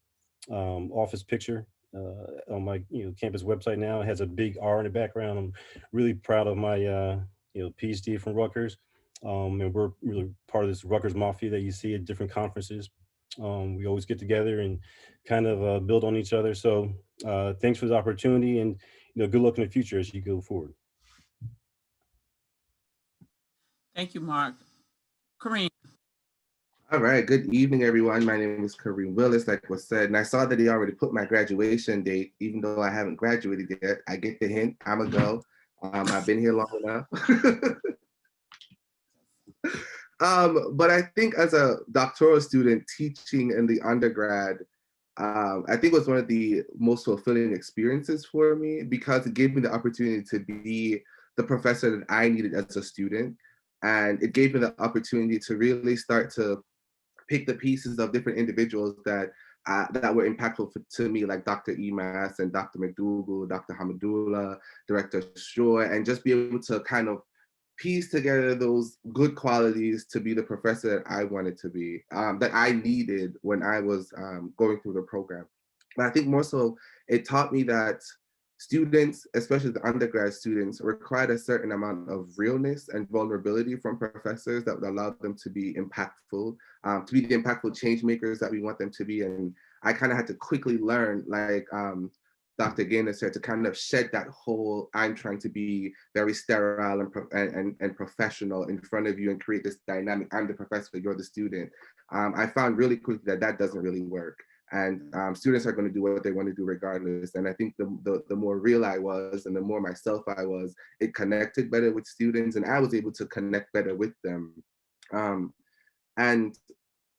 office picture on my campus website now, it has a big R in the background. I'm really proud of my PhD from Rutgers. And we're really part of this Rutgers Mafia that you see at different conferences. We always get together and kind of build on each other. So thanks for the opportunity, and good luck in the future as you go forward. Thank you, Mark. Kareem. All right, good evening, everyone. My name is Kareem Willis, like was said, and I saw that he already put my graduation date, even though I haven't graduated yet. I get the hint, I'm a go. I've been here long enough. But I think as a doctoral student teaching in the undergrad, I think it was one of the most fulfilling experiences for me, because it gave me the opportunity to be the professor that I needed as a student. And it gave me the opportunity to really start to pick the pieces of different individuals that were impactful to me, like Dr. Emas and Dr. McDougall, Dr. Hamadullah, Director Stroy, and just be able to kind of piece together those good qualities to be the professor that I wanted to be, that I needed when I was going through the program. But I think more so, it taught me that students, especially the undergrad students, required a certain amount of realness and vulnerability from professors that would allow them to be impactful, to be the impactful change makers that we want them to be. And I kind of had to quickly learn, like Dr. Gaynor said, to kind of shed that whole I'm trying to be very sterile and professional in front of you and create this dynamic. I'm the professor, you're the student. I found really quickly that that doesn't really work. And students are going to do what they want to do regardless. And I think the more real I was and the more myself I was, it connected better with students and I was able to connect better with them. And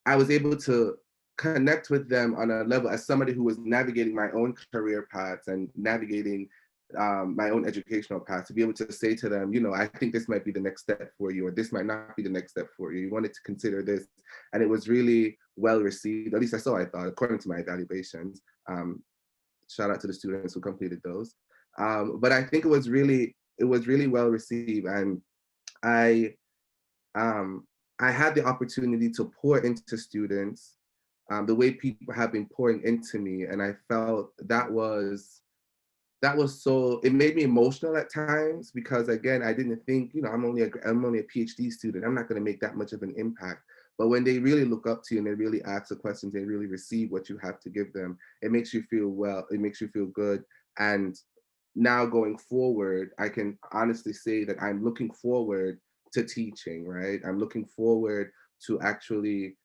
I was able to connect with them on a level as somebody who was navigating my own career paths and navigating my own educational path, to be able to say to them, you know, I think this might be the next step for you, or this might not be the next step for you. You wanted to consider this. And it was really well received, at least that's so I thought, according to my evaluations. Shout out to the students who completed those. But I think it was really well received. And I had the opportunity to pour into students the way people have been pouring into me. And I felt that was so, it made me emotional at times, because again, I didn't think, you know, I'm only a PhD student. I'm not going to make that much of an impact. But when they really look up to you and they really ask the questions, they really receive what you have to give them, it makes you feel well, it makes you feel good. And now going forward, I can honestly say that I'm looking forward to teaching, right? I'm looking forward to actually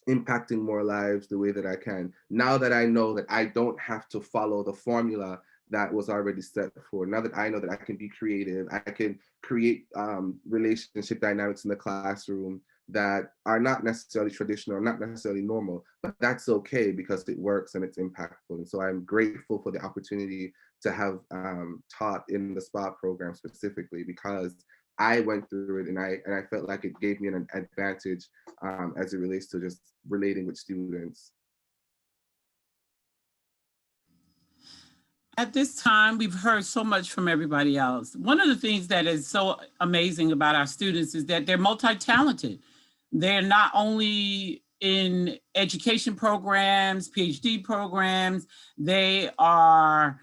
impacting more lives the way that I can. Now that I know that I don't have to follow the formula that was already set for, now that I know that I can be creative, I can create relationship dynamics in the classroom that are not necessarily traditional, not necessarily normal, but that's okay because it works and it's impactful. And so I'm grateful for the opportunity to have taught in the SPAA program specifically, because I went through it and I felt like it gave me an advantage as it relates to just relating with students. At this time, we've heard so much from everybody else. One of the things that is so amazing about our students is that they're multi-talented. They're not only in education programs, PhD programs, they are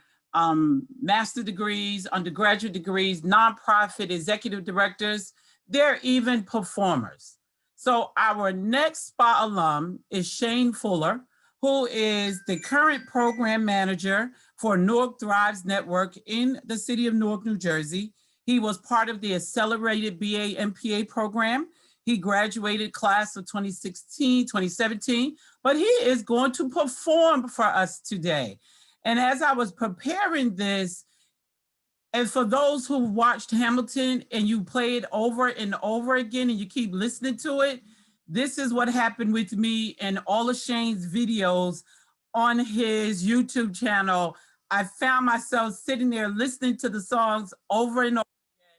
master degrees, undergraduate degrees, nonprofit executive directors. They're even performers. So our next SPAA alum is Shane Fuller, who is the current program manager for Newark Thrives Network in the city of Newark, New Jersey. He was part of the accelerated BA MPA program. He graduated class of 2016, 2017, but he is going to perform for us today. And as I was preparing this, and for those who watched Hamilton and you play it over and over again and you keep listening to it, this is what happened with me and all of Shane's videos on his YouTube channel. I found myself sitting there listening to the songs over and over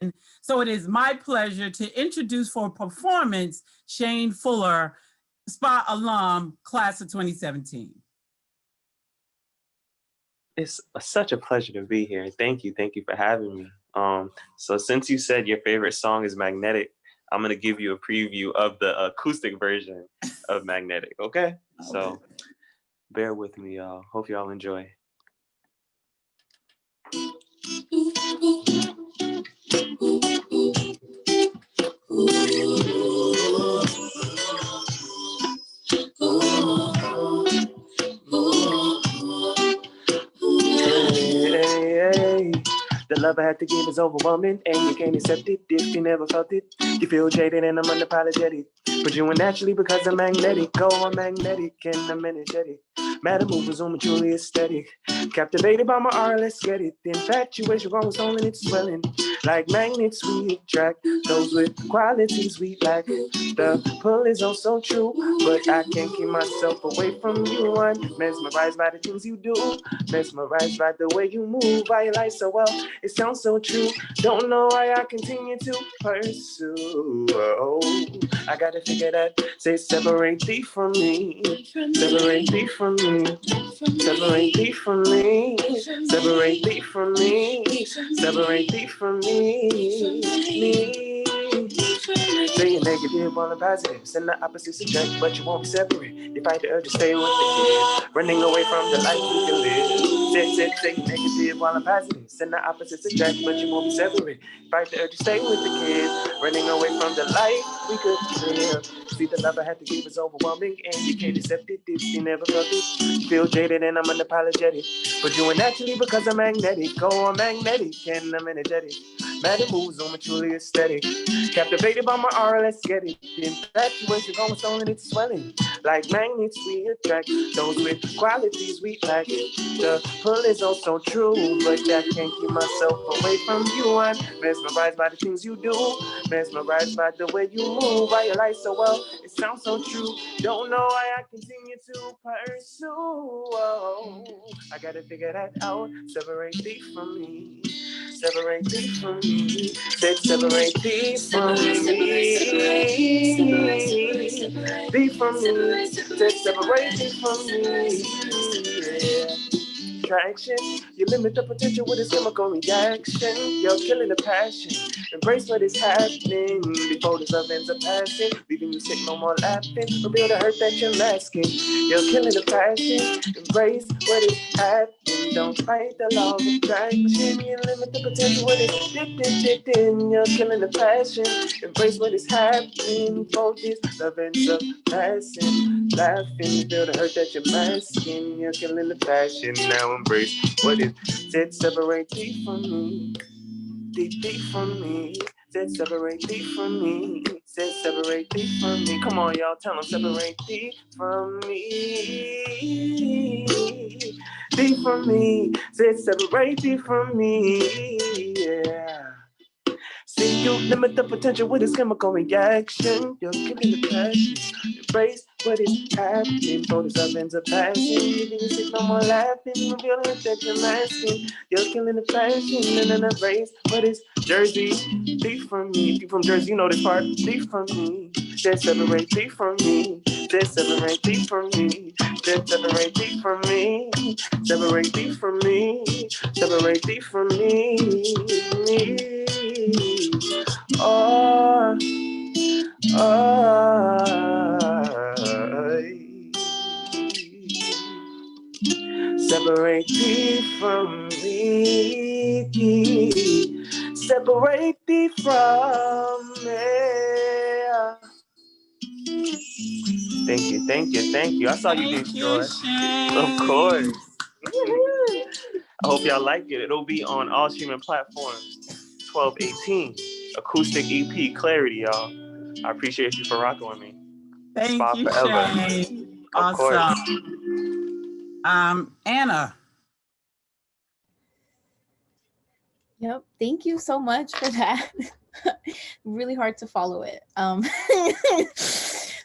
again. So it is my pleasure to introduce for performance, Shane Fuller, SPAA alum, class of 2017. It's such a pleasure to be here. Thank you for having me. So since you said your favorite song is Magnetic, I'm gonna give you a preview of the acoustic version of Magnetic, okay? So bear with me, y'all. Hope y'all enjoy. The love I had to give is overwhelming, and you can't accept it if you never felt it. You feel jaded and I'm unapologetic, but you are naturally because I'm magnetic. Oh, I'm magnetic and I'm energetic. Matter movers on truly aesthetic. Captivated by my art, let's get it. The infatuation growing stolen, it's swelling. Like magnets we attract those with qualities we lack. The pull is also true, but I can't keep myself away from you. I'm mesmerized by the things you do, mesmerized by the way you move. I lie so well, it sounds so true. Don't know why I continue to pursue. Oh, I gotta figure that. Say separate thee from me, separate thee from me. Separate thee from me. Separate thee from me. Separate thee from me. Say you're negative on the positive, send the opposites attract, but you won't be separate. You fight the urge to stay with the kid, running away from the life you can live. Say you're negative while I'm positive, send the opposites attract, but you won't be separate. You fight the urge to stay with the kid, running away from the life we could live. See, the love I had to give is overwhelming, and you can't accept it if you never felt it. You feel jaded and I'm unapologetic, but you are naturally because I'm magnetic. Oh, I'm magnetic and I'm energetic. Matter moves on me, truly aesthetic. Captivated by my aura, let's get it. Infatuation going so and it's swelling. Like magnets, we attract those with qualities we lack. The pull is also true, but I can't keep myself away from you. I'm mesmerized by the things you do, mesmerized by the way you move. Why you lie so well, it sounds so true. Don't know why I continue to pursue. Oh, I gotta figure that out. Separate thee from me. Separate thee from me. Said separate thee from me. Thee from me. Said separate thee from me. Yeah. Traction, you limit the potential with a chemical reaction. You're killing the passion. Embrace what is happening before this event's a passing. Leaving you sick, no more laughing. Reveal the hurt that you're masking. You're killing the passion. Embrace what is happening. Don't fight the law of attraction. You limit the potential with it. You're killing the passion. Embrace what is happening before this event's a passing. Laughing, feel the hurt that you're masking. You're killing the passion. Now embrace what is said. Separate thee from me. Thee from me. Said separate thee from me. Said separate thee from me. Come on, y'all, tell them separate thee from me. Thee from me. Said separate thee from me. Yeah. See, you limit the potential with this chemical reaction. You're killing the passion. Embrace what is happening. For the sevens of passion. Leaving you sick, no more laughing. Reveal it that you're masking. You're killing the passion. And then embrace what is Jersey. Thief from me. If you're from Jersey, you know this part. Thief from me. Said separate thief from me. Said separate thief from me. Said separate thief from me. Separate thief from me. Separate thief from me. Oh, separate thee from me. Separate thee from me. Thank you, thank you, thank you. I saw you do it. Of course. I hope y'all like it. It'll be on all streaming platforms. 12/18. Acoustic EP Clarity, y'all. I appreciate you for rocking with me. Thank SPAA you, forever. Shane. Of course. Awesome. Anna. Yep. Thank you so much for that. Really hard to follow it.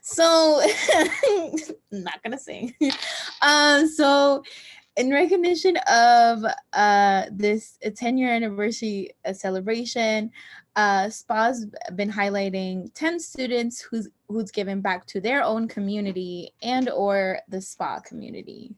So I'm not gonna sing. So in recognition of this 10-year anniversary celebration, SPAA's been highlighting 10 students who's given back to their own community and or the SPAA community.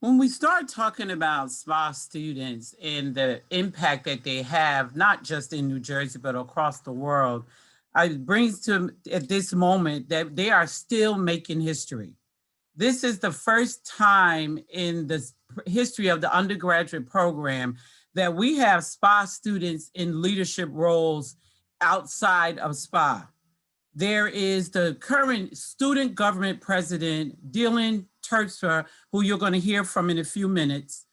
when we start talking about SPA students and the impact that they have, not just in New Jersey, but across the world, it brings to at this moment that they are still making history. This is the first time in the history of the undergraduate program that we have SPA students in leadership roles outside of SPA. There is the current student government president, Dylan Terpstra, who you're going to hear from in a few minutes.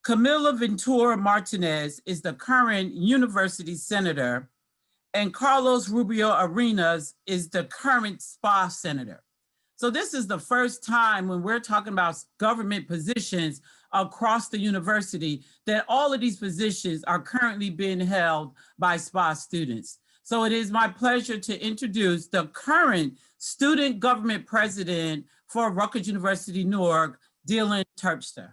Camila Ventura Martinez is the current university senator, and Carlos Rubio Arenas is the current SPA senator. So this is the first time when we're talking about government positions across the university that all of these positions are currently being held by SPA students. So it is my pleasure to introduce the current student government president for Rutgers University Newark, Dylan Terpstra.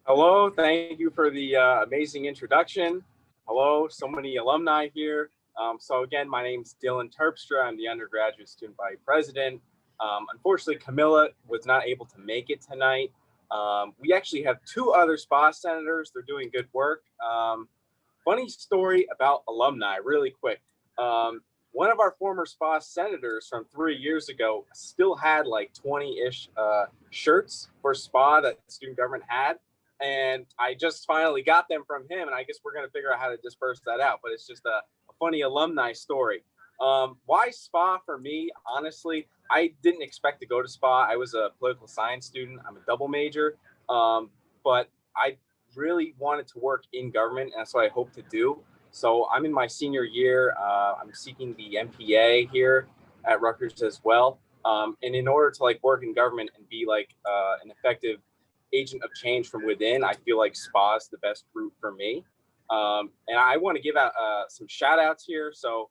Hello, thank you for the amazing introduction. Hello, so many alumni here. So again, my name's Dylan Terpstra. I'm the undergraduate student body president. Unfortunately, Camilla was not able to make it tonight. We actually have two other SPA senators. They're doing good work. Funny story about alumni, really quick. One of our former SPA senators from 3 years ago still had like 20-ish shirts for SPA that student government had. And I just finally got them from him. And I guess we're going to figure out how to disperse that out. But it's just a funny alumni story. Why SPA for me? Honestly, I didn't expect to go to SPA. I was a political science student. I'm a double major. But I really wanted to work in government, and that's what I hope to do. So I'm in my senior year. I'm seeking the MPA here at Rutgers as well. And in order to like work in government and be like an effective agent of change from within, I feel like SPA is the best route for me. And I want to give out some shout outs here. So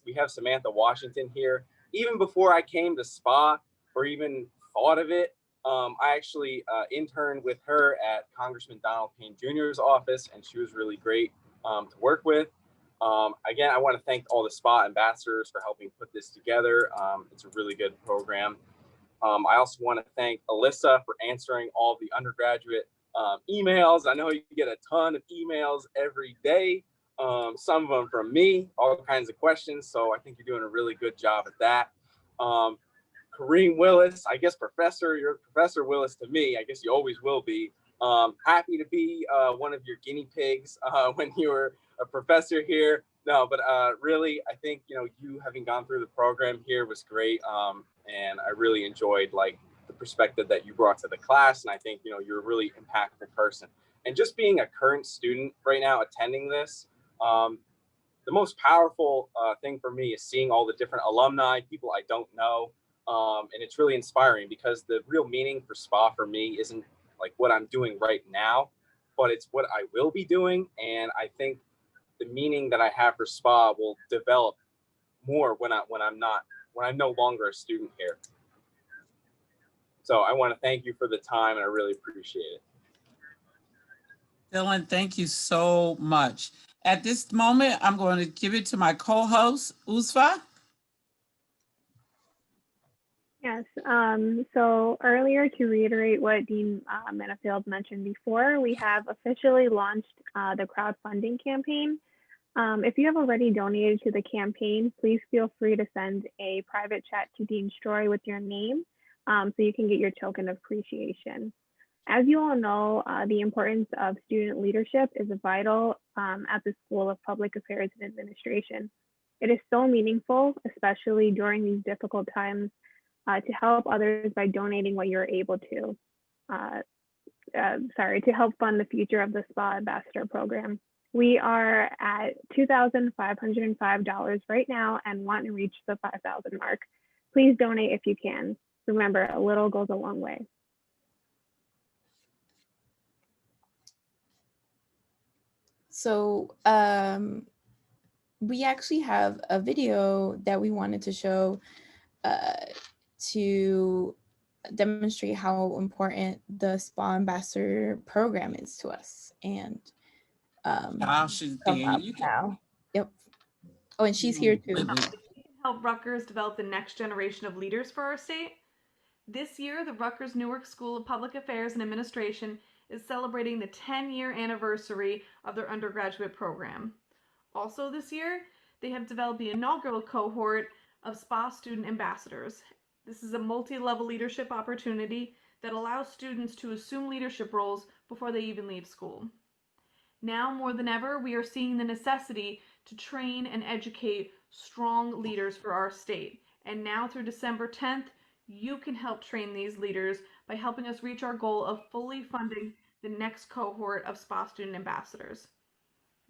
we have Samantha Washington here. Even before I came to SPA or even thought of it, I actually interned with her at Congressman Donald Payne Jr.'s office, and she was really great to work with. Again, I want to thank all the SPA ambassadors for helping put this together. It's a really good program. I also want to thank Alyssa for answering all the undergraduate emails. I know you get a ton of emails every day, some of them from me, all kinds of questions. So I think you're doing a really good job at that. Kareem Willis, I guess you're Professor Willis to me. I guess you always will be. Happy to be one of your guinea pigs when you were a professor here. No, but really, I think, you having gone through the program here was great. And I really enjoyed like the perspective that you brought to the class. And I think, you're a really impactful person. And just being a current student right now attending this, the most powerful thing for me is seeing all the different alumni, people I don't know. And it's really inspiring because the real meaning for SPA for me isn't like what I'm doing right now, but it's what I will be doing. And I think the meaning that I have for SPA will develop more when I'm no longer a student here. So I want to thank you for the time, and I really appreciate it. Dylan, thank you so much. At this moment, I'm going to give it to my co-host, Uzfa. Yes, so earlier, to reiterate what Dean Minifield mentioned before, we have officially launched the crowdfunding campaign. If you have already donated to the campaign, please feel free to send a private chat to Dean Stroy with your name so you can get your token of appreciation. As you all know, the importance of student leadership is vital at the School of Public Affairs and Administration. It is so meaningful, especially during these difficult times, to help others by donating what you're able to. To help fund the future of the SPA Ambassador Program. We are at $2,505 right now and want to reach the 5,000 mark. Please donate if you can. Remember, a little goes a long way. So we actually have a video that we wanted to show to demonstrate how important the SPA Ambassador Program is to us. And come up now. Yep. Oh, and she's here too. Help Rutgers develop the next generation of leaders for our state. This year, the Rutgers Newark School of Public Affairs and Administration is celebrating the 10-year anniversary of their undergraduate program. Also this year, they have developed the inaugural cohort of SPAA student ambassadors. This is a multi-level leadership opportunity that allows students to assume leadership roles before they even leave school. Now more than ever, we are seeing the necessity to train and educate strong leaders for our state. And now through December 10th, you can help train these leaders by helping us reach our goal of fully funding the next cohort of SPAA student ambassadors.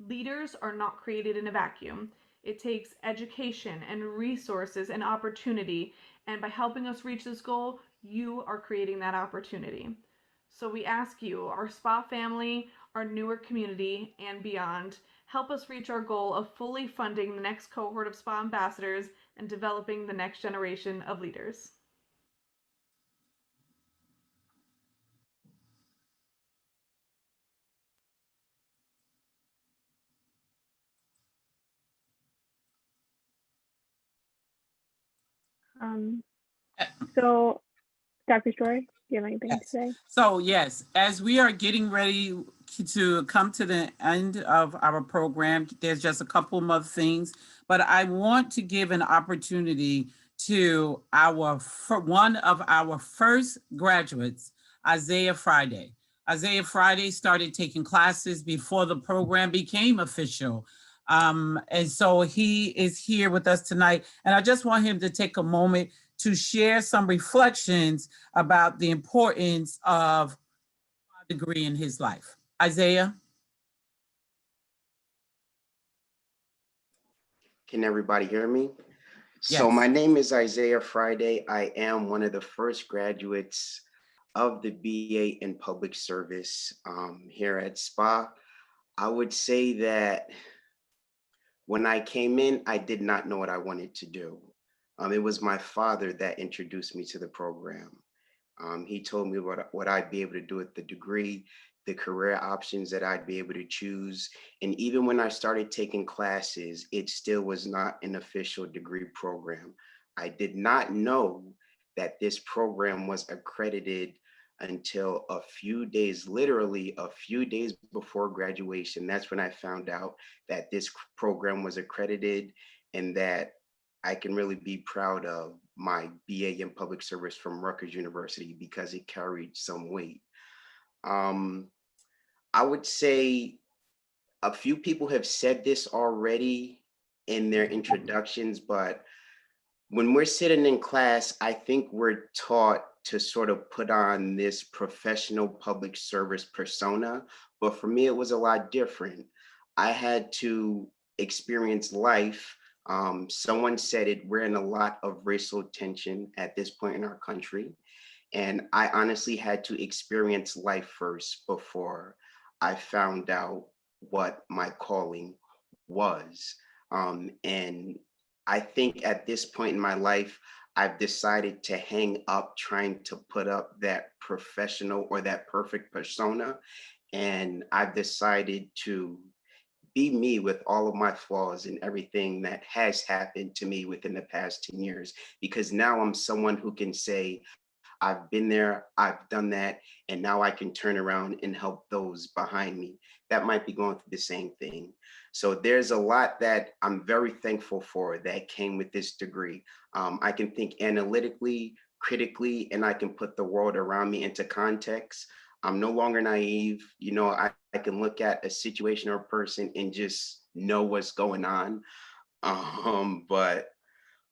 Leaders are not created in a vacuum. It takes education and resources and opportunity, and by helping us reach this goal, you are creating that opportunity. So we ask you, our SPAA family, our Newark community, and beyond, help us reach our goal of fully funding the next cohort of SPAA ambassadors and developing the next generation of leaders. So, Dr. Story, do you have anything to say? So yes, as we are getting ready to come to the end of our program, there's just a couple of other things, but I want to give an opportunity to one of our first graduates, Isaiah Friday. Isaiah Friday started taking classes before the program became official. And so he is here with us tonight. And I just want him to take a moment to share some reflections about the importance of a degree in his life. Isaiah? Can everybody hear me? Yes. So my name is Isaiah Friday. I am one of the first graduates of the BA in Public Service here at SPAA. I would say that when I came in, I did not know what I wanted to do. It was my father that introduced me to the program. He told me what I'd be able to do with the degree, the career options that I'd be able to choose. And even when I started taking classes, it still was not an official degree program. I did not know that this program was accredited until a few days, literally a few days before graduation. That's when I found out that this program was accredited and that I can really be proud of my BA in Public Service from Rutgers University because it carried some weight. I would say a few people have said this already in their introductions, but when we're sitting in class, I think we're taught to sort of put on this professional public service persona, but for me, it was a lot different. I had to experience life. Someone said it, we're in a lot of racial tension at this point in our country. And I honestly had to experience life first before I found out what my calling was. And I think at this point in my life, I've decided to hang up trying to put up that professional or that perfect persona. And I've decided to be me with all of my flaws and everything that has happened to me within the past 10 years, because now I'm someone who can say, I've been there, I've done that, and now I can turn around and help those behind me that might be going through the same thing. So there's a lot that I'm very thankful for that came with this degree. I can think analytically, critically, and I can put the world around me into context. I'm no longer naive. You know, I can look at a situation or a person and just know what's going on. But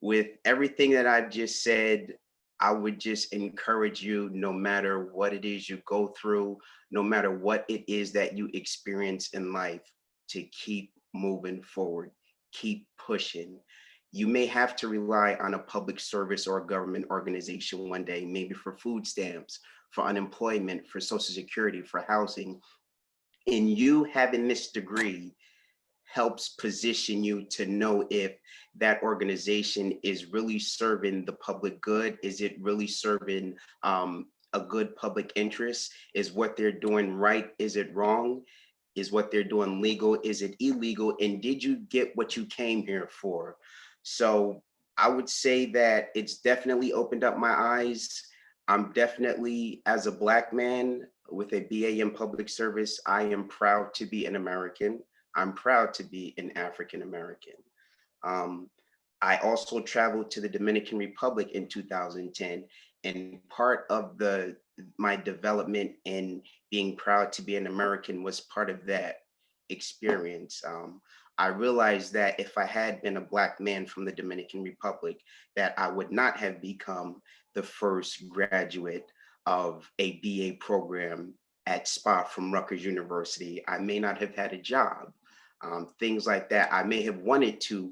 with everything that I've just said, I would just encourage you, no matter what it is you go through, no matter what it is that you experience in life, to keep moving forward, keep pushing. You may have to rely on a public service or a government organization one day, maybe for food stamps, for unemployment, for Social Security, for housing. And you having this degree helps position you to know if that organization is really serving the public good. Is it really serving a good public interest? Is what they're doing right? Is it wrong? Is what they're doing legal? Is it illegal? And did you get what you came here for? So I would say that it's definitely opened up my eyes. I'm definitely, as a Black man with a BA in public service, I am proud to be an American. I'm proud to be an African American. I also traveled to the Dominican Republic in 2010, and part of my development in being proud to be an American was part of that experience. I realized that if I had been a Black man from the Dominican Republic, that I would not have become the first graduate of a BA program at SPAA from Rutgers University. I may not have had a job, things like that. I may have wanted to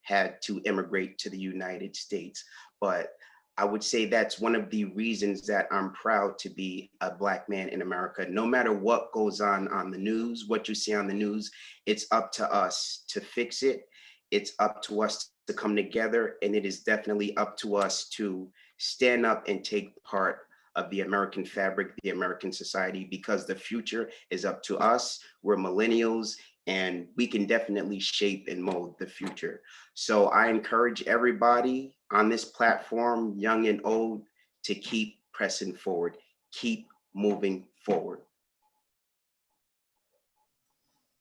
had to immigrate to the United States, but I would say that's one of the reasons that I'm proud to be a Black man in America. No matter what goes on the news, what you see on the news, it's up to us to fix it. It's up to us to come together, and it is definitely up to us to stand up and take part of the American fabric, the American society, because the future is up to us. We're millennials, and we can definitely shape and mold the future. So I encourage everybody on this platform, young and old, to keep pressing forward, keep moving forward.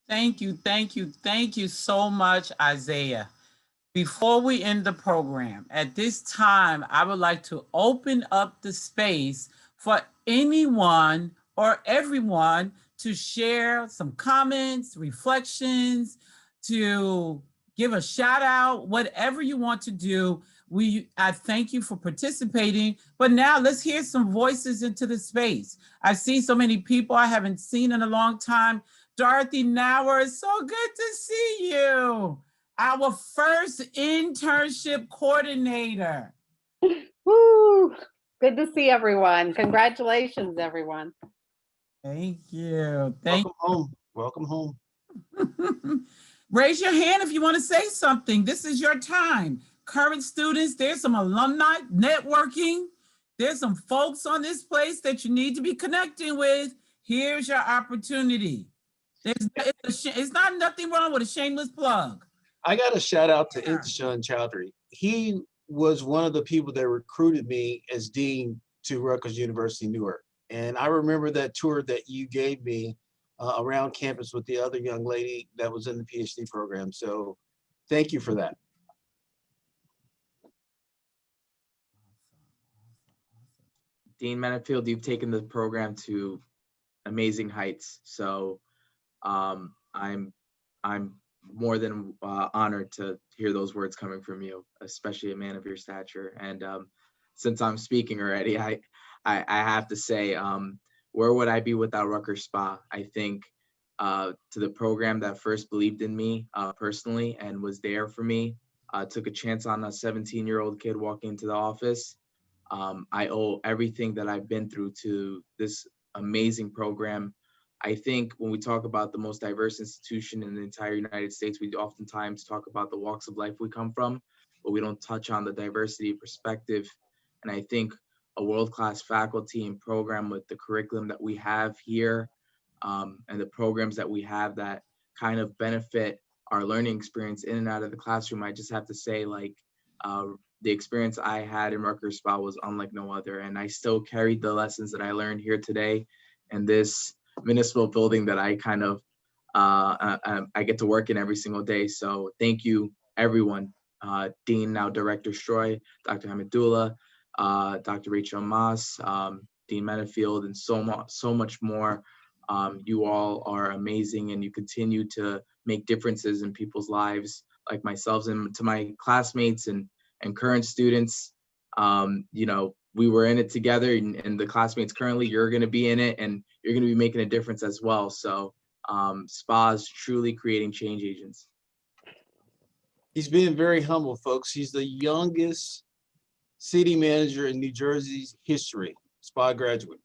Thank you, thank you, thank you so much, Isaiah. Before we end the program, at this time, I would like to open up the space for anyone or everyone to share some comments, reflections, to give a shout out, whatever you want to do. I thank you for participating, but now let's hear some voices into the space. I see so many people I haven't seen in a long time. Dorothy Nauer, it's so good to see you. Our first internship coordinator. Woo! Good to see everyone. Congratulations, everyone. Thank you. Welcome home. Welcome home. Raise your hand if you want to say something. This is your time. Current students, there's some alumni networking. There's some folks on this place that you need to be connecting with. Here's your opportunity. It's not nothing wrong with a shameless plug. I got a shout out to Intishan Chowdhury. He was one of the people that recruited me as dean to Rutgers University Newark. And I remember that tour that you gave me around campus with the other young lady that was in the PhD program. So thank you for that. Dean Mennefield, you've taken the program to amazing heights. So I'm more than honored to hear those words coming from you, especially a man of your stature. And since I'm speaking already, I have to say, where would I be without Rutgers SPAA? I think to the program that first believed in me personally and was there for me, took a chance on a 17-year-old kid walking into the office. I owe everything that I've been through to this amazing program. I think when we talk about the most diverse institution in the entire United States, we oftentimes talk about the walks of life we come from, but we don't touch on the diversity of perspective. And I think a world-class faculty and program with the curriculum that we have here and the programs that we have that kind of benefit our learning experience in and out of the classroom, I just have to say, like, the experience I had in Rutgers SPAA was unlike no other. And I still carried the lessons that I learned here today in this municipal building that I kind of, I get to work in every single day. So thank you, everyone. Dean, now Director Stroy, Dr. Hamidullah, Dr. Rachel Moss, Dean Mennefield, and so much more. You all are amazing, and you continue to make differences in people's lives, like myself, and to my classmates and current students. You know, we were in it together, and the classmates currently, you're going to be in it, and you're going to be making a difference as well. So SPAA is truly creating change agents. He's being very humble, folks. He's the youngest city manager in New Jersey's history, SPAA graduate.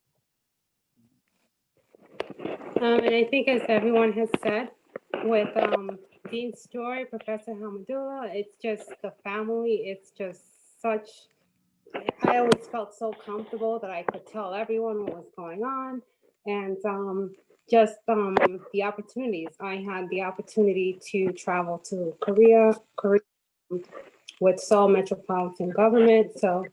And I think, as everyone has said, with Dean Story, Professor Hamidullah, it's just the family. It's just such, I always felt so comfortable that I could tell everyone what was going on. And just the opportunities. I had the opportunity to travel to Korea with Seoul Metropolitan Government. So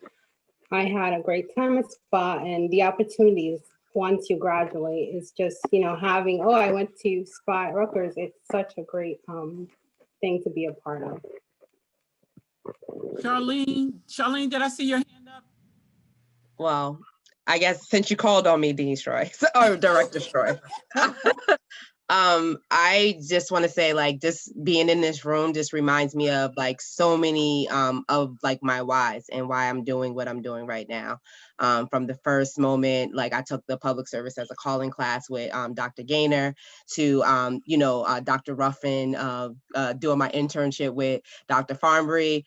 I had a great time at SPA, and the opportunities once you graduate is just, having, oh, I went to SPA at Rutgers. It's such a great thing to be a part of. Charlene, did I see your hand up? Well, I guess since you called on me, Dean Stroy, or Director Stroy, I just want to say, like, just being in this room just reminds me of like so many of like my whys and why I'm doing what I'm doing right now. From the first moment, like I took the public service as a calling class with Dr. Gaynor to, Dr. Ruffin, doing my internship with Dr. Farmbry.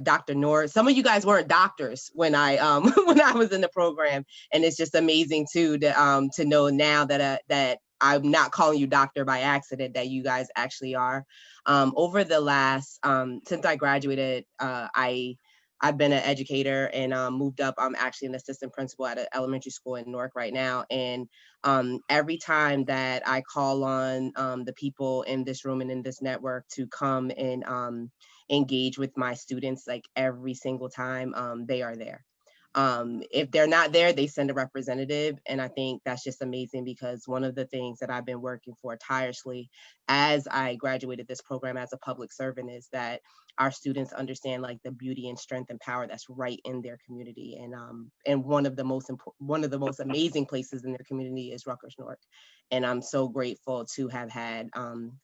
Dr. Noor. Some of you guys weren't doctors when I when I was in the program, and it's just amazing too to know now that I'm not calling you doctor by accident, that you guys actually are. Over the last since I graduated, I've been an educator and moved up. I'm actually an assistant principal at an elementary school in Newark right now. And every time that I call on the people in this room and in this network to come and engage with my students, like every single time, they are there. If they're not there, they send a representative. And I think that's just amazing, because one of the things that I've been working for tirelessly as I graduated this program as a public servant is that our students understand like the beauty and strength and power that's right in their community. And one of the most amazing places in their community is Rutgers Newark. And I'm so grateful to have had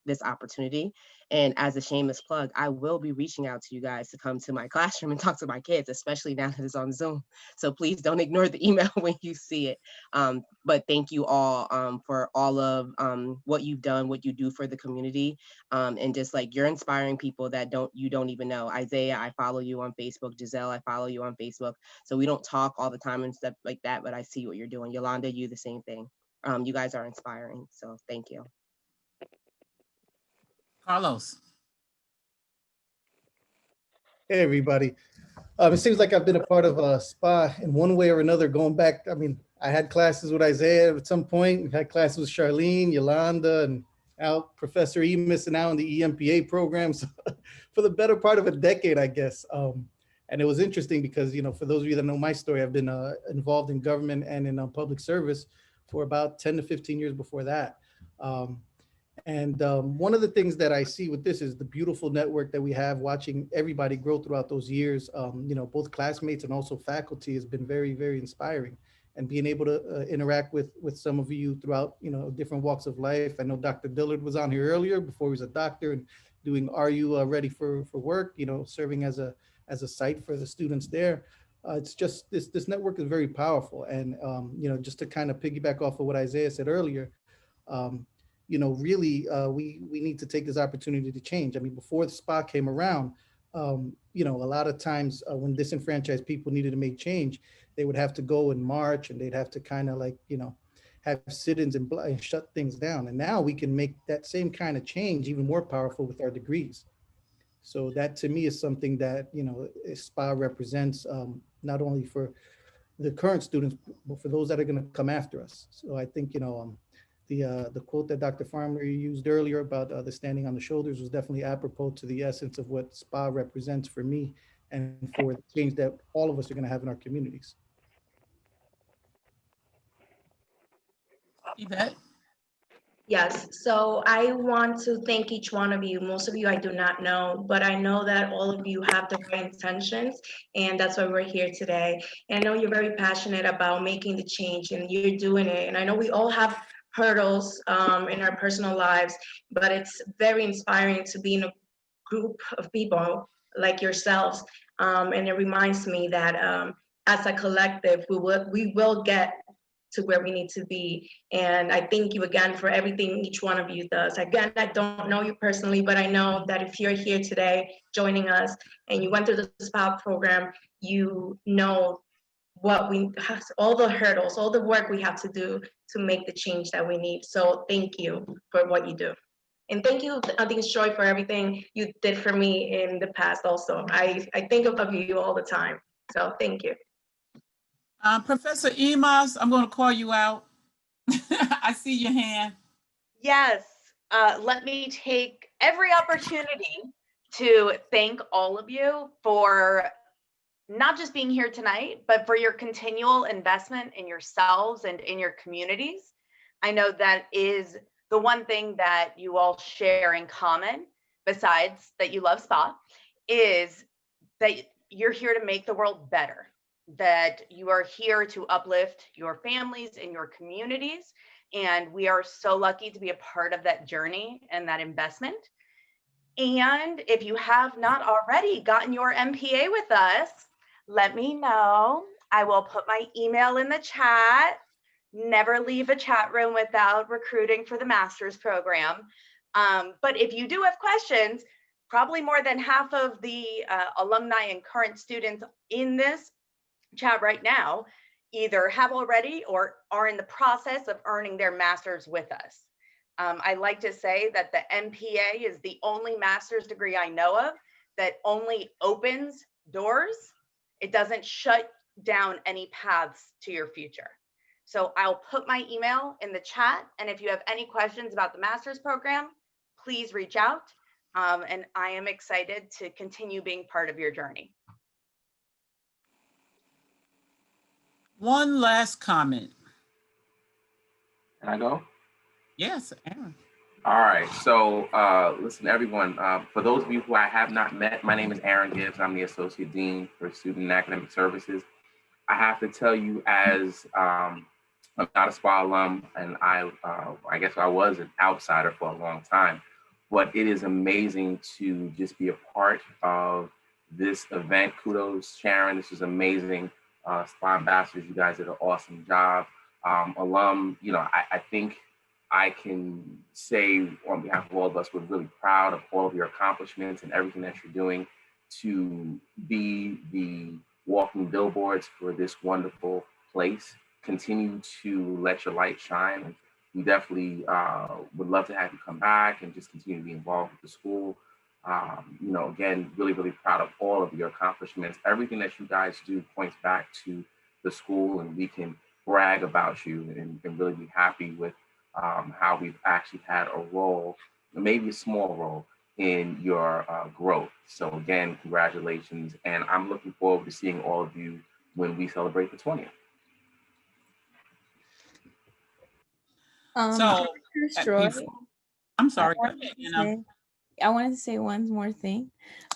this opportunity. And as a shameless plug, I will be reaching out to you guys to come to my classroom and talk to my kids, especially now that it's on Zoom. So please don't ignore the email when you see it. But thank you all for all of what you've done, what you do for the community. And just like you're inspiring people that you don't even know. Isaiah, I follow you on Facebook. Giselle, I follow you on Facebook. So we don't talk all the time and stuff like that, but I see what you're doing. Yolanda, you the same thing. You guys are inspiring. So thank you. Carlos. Hey, everybody. It seems like I've been a part of SPA in one way or another going back. I mean, I had classes with Isaiah at some point. I had classes with Charlene, Yolanda, and now Professor Emis, and now in the EMPA programs for the better part of a decade, I guess. And it was interesting because, for those of you that know my story, I've been involved in government and in public service for about 10 to 15 years before that. One of the things that I see with this is the beautiful network that we have, watching everybody grow throughout those years. Both classmates and also faculty has been very, very inspiring. And being able to interact with some of you throughout, different walks of life. I know Dr. Dillard was on here earlier before he was a doctor and doing Are You Ready for Work, serving as a site for the students there. It's just this network is very powerful. And, just to kind of piggyback off of what Isaiah said earlier, really, we need to take this opportunity to change. I mean, before the SPA came around, a lot of times when disenfranchised people needed to make change, they would have to go and march, and they'd have to kind of have sit-ins and shut things down. And now we can make that same kind of change even more powerful with our degrees. So that to me is something that, SPA represents, not only for the current students, but for those that are going to come after us. So I think, the quote that Dr. Farmer used earlier about the standing on the shoulders was definitely apropos to the essence of what SPA represents for me and for the change that all of us are going to have in our communities. Yvette? Yes, so I want to thank each one of you. Most of you I do not know, but I know that all of you have the right intentions, and that's why we're here today. And I know you're very passionate about making the change, and you're doing it. And I know we all have hurdles in our personal lives, but it's very inspiring to be in a group of people like yourselves. And it reminds me that as a collective, we will get to where we need to be. And I thank you again for everything each one of you does. Again, I don't know you personally, but I know that if you're here today joining us and you went through the SPA program, you know what all the hurdles, all the work we have to do to make the change that we need. So thank you for what you do. And thank you, Dean Stroy, for everything you did for me in the past also. I think of you all the time. So thank you. Professor Emas, I'm going to call you out. I see your hand. Yes, let me take every opportunity to thank all of you for not just being here tonight, but for your continual investment in yourselves and in your communities. I know that is the one thing that you all share in common, besides that you love SPAA, is that you're here to make the world better, that you are here to uplift your families and your communities. And we are so lucky to be a part of that journey and that investment. And if you have not already gotten your MPA with us, let me know. I will put my email in the chat. Never leave a chat room without recruiting for the master's program. But if you do have questions, probably more than half of the alumni and current students in this chat right now either have already or are in the process of earning their master's with us. I like to say that the MPA is the only master's degree I know of that only opens doors. It doesn't shut down any paths to your future. So I'll put my email in the chat. And if you have any questions about the master's program, please reach out. And I am excited to continue being part of your journey. One last comment. Can I go? Yes, Aaron. All right, so listen, everyone, for those of you who I have not met, my name is Aaron Gibbs. I'm the Associate Dean for Student and Academic Services. I have to tell you, as I'm not a SPAA alum, and I guess I was an outsider for a long time, but it is amazing to just be a part of this event. Kudos, Sharon, this is amazing. SPAA ambassadors, you guys did an awesome job. Alum, you know, I think I can say on behalf of all of us, we're really proud of all of your accomplishments and everything that you're doing to be the walking billboards for this wonderful place. Continue to let your light shine. And we definitely would love to have you come back and just continue to be involved with the school. You know, again, really, really proud of all of your accomplishments. Everything that you guys do points back to the school, and we can brag about you and really be happy with how we've actually had a role, maybe a small role, in your growth. So again, congratulations. And I'm looking forward to seeing all of you when we celebrate the 20th. So, I'm sorry. I wanted to say one more thing.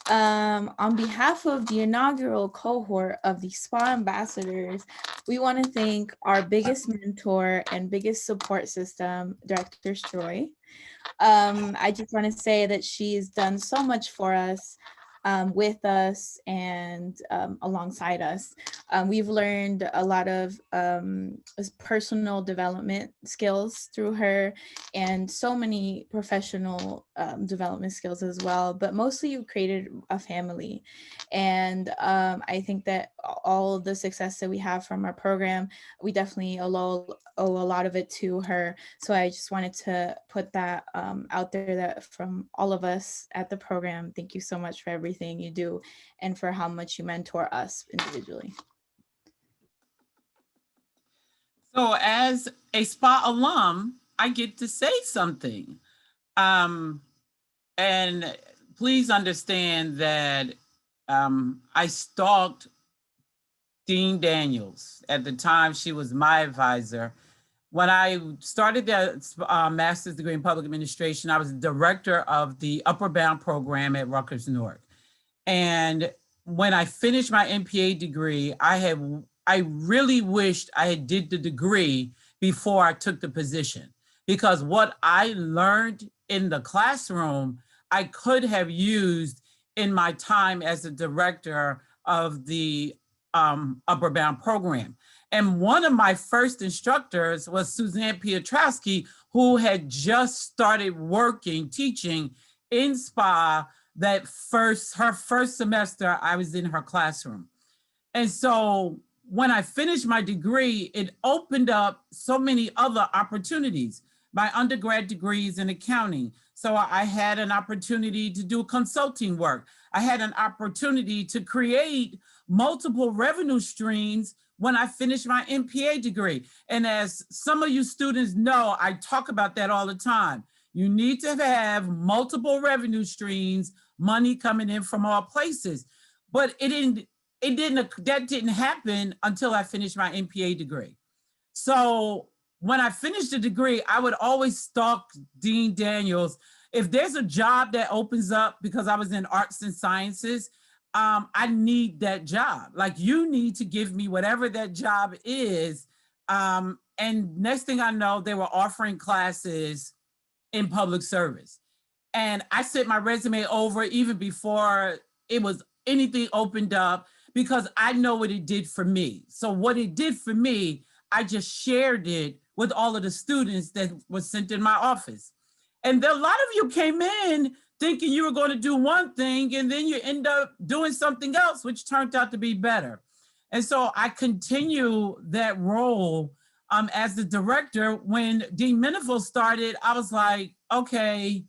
On behalf of the inaugural cohort of the SPAA ambassadors, we want to thank our biggest mentor and biggest support system, Director Stroy. I just want to say that she's done so much for us, with us and alongside us. We've learned a lot of personal development skills through her, and so many professional development skills as well, but mostly you created a family. And I think that all the success that we have from our program, we definitely owe a lot of it to her. So I just wanted to put that out there, that from all of us at the program, thank you so much for everything you do and for how much you mentor us individually. So as a SPAA alum, I get to say something. And please understand that I stalked Dean Daniels. At the time, she was my advisor. When I started the master's degree in public administration, I was director of the Upper Bound program at Rutgers Newark. And when I finished my MPA degree, I really wished I had did the degree before I took the position, because what I learned in the classroom, I could have used in my time as a director of the Upper Bound program. And one of my first instructors was Suzanne Piotrowski, who had just started teaching in SPAA. Her first semester, I was in her classroom. And so when I finished my degree, it opened up so many other opportunities. My undergrad degree is in accounting. So I had an opportunity to do consulting work. I had an opportunity to create multiple revenue streams when I finished my MPA degree. And as some of you students know, I talk about that all the time. You need to have multiple revenue streams, money coming in from all places. But that didn't happen until I finished my MPA degree. So when I finished the degree, I would always stalk Dean Daniels. If there's a job that opens up, because I was in arts and sciences, I need that job. Like, you need to give me whatever that job is. And next thing I know, they were offering classes in public service. And I sent my resume over even before it was anything opened up, because I know what it did for me. So what it did for me, I just shared it with all of the students that was sent in my office. And a lot of you came in thinking you were going to do one thing, and then you end up doing something else, which turned out to be better. And so I continue that role as the director. When Dean Menifeld started, I was like, okay,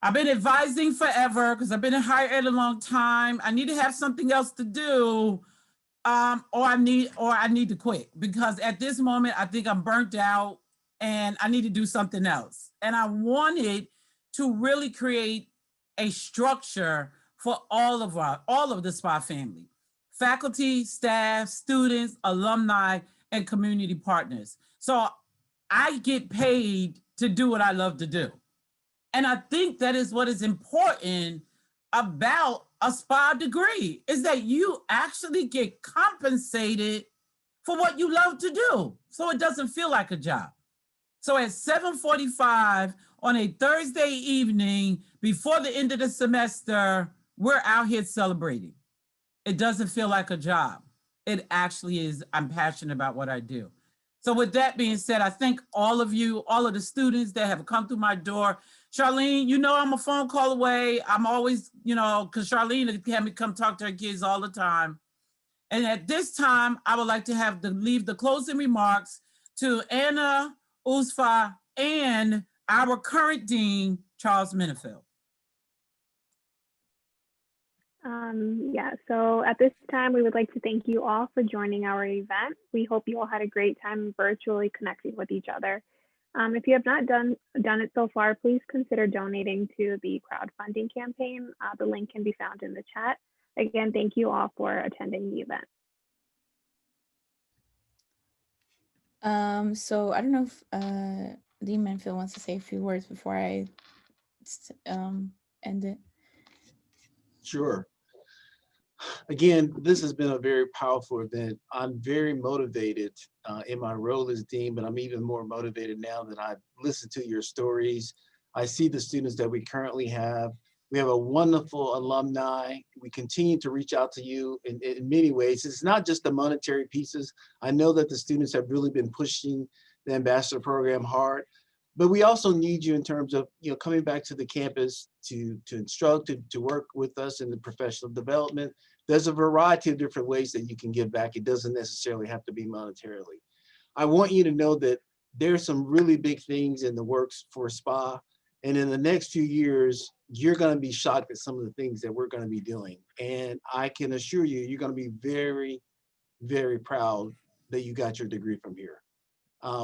I've been advising forever because I've been in higher ed a long time. I need to have something else to do, or I need to quit, because at this moment I think I'm burnt out and I need to do something else. And I wanted to really create a structure for all of the SPAA family: faculty, staff, students, alumni, and community partners. So I get paid to do what I love to do. And I think that is what is important about a SPAA degree, is that you actually get compensated for what you love to do. So it doesn't feel like a job. So at 7:45 on a Thursday evening before the end of the semester, we're out here celebrating. It doesn't feel like a job. It actually is. I'm passionate about what I do. So with that being said, I thank all of you, all of the students that have come through my door. Charlene, you know I'm a phone call away. I'm always, because Charlene had me come talk to her kids all the time. And at this time, I would like to leave the closing remarks to Anna Usfa and our current dean, Charles Menifeld. Yeah, so at this time, we would like to thank you all for joining our event. We hope you all had a great time virtually connecting with each other. If you have not done it so far, please consider donating to the crowdfunding campaign. The link can be found in the chat. Again, thank you all for attending the event. So I don't know if Dean Menifeld wants to say a few words before I end it. Sure. Again, this has been a very powerful event. I'm very motivated in my role as dean, but I'm even more motivated now that I've listened to your stories. I see the students that we currently have. We have a wonderful alumni. We continue to reach out to you in many ways. It's not just the monetary pieces. I know that the students have really been pushing the ambassador program hard, but we also need you in terms of coming back to the campus to instruct, to work with us in the professional development. There's a variety of different ways that you can give back. It doesn't necessarily have to be monetarily. I want you to know that there's some really big things in the works for SPAA. And in the next few years, you're going to be shocked at some of the things that we're going to be doing. And I can assure you, you're going to be very, very proud that you got your degree from here.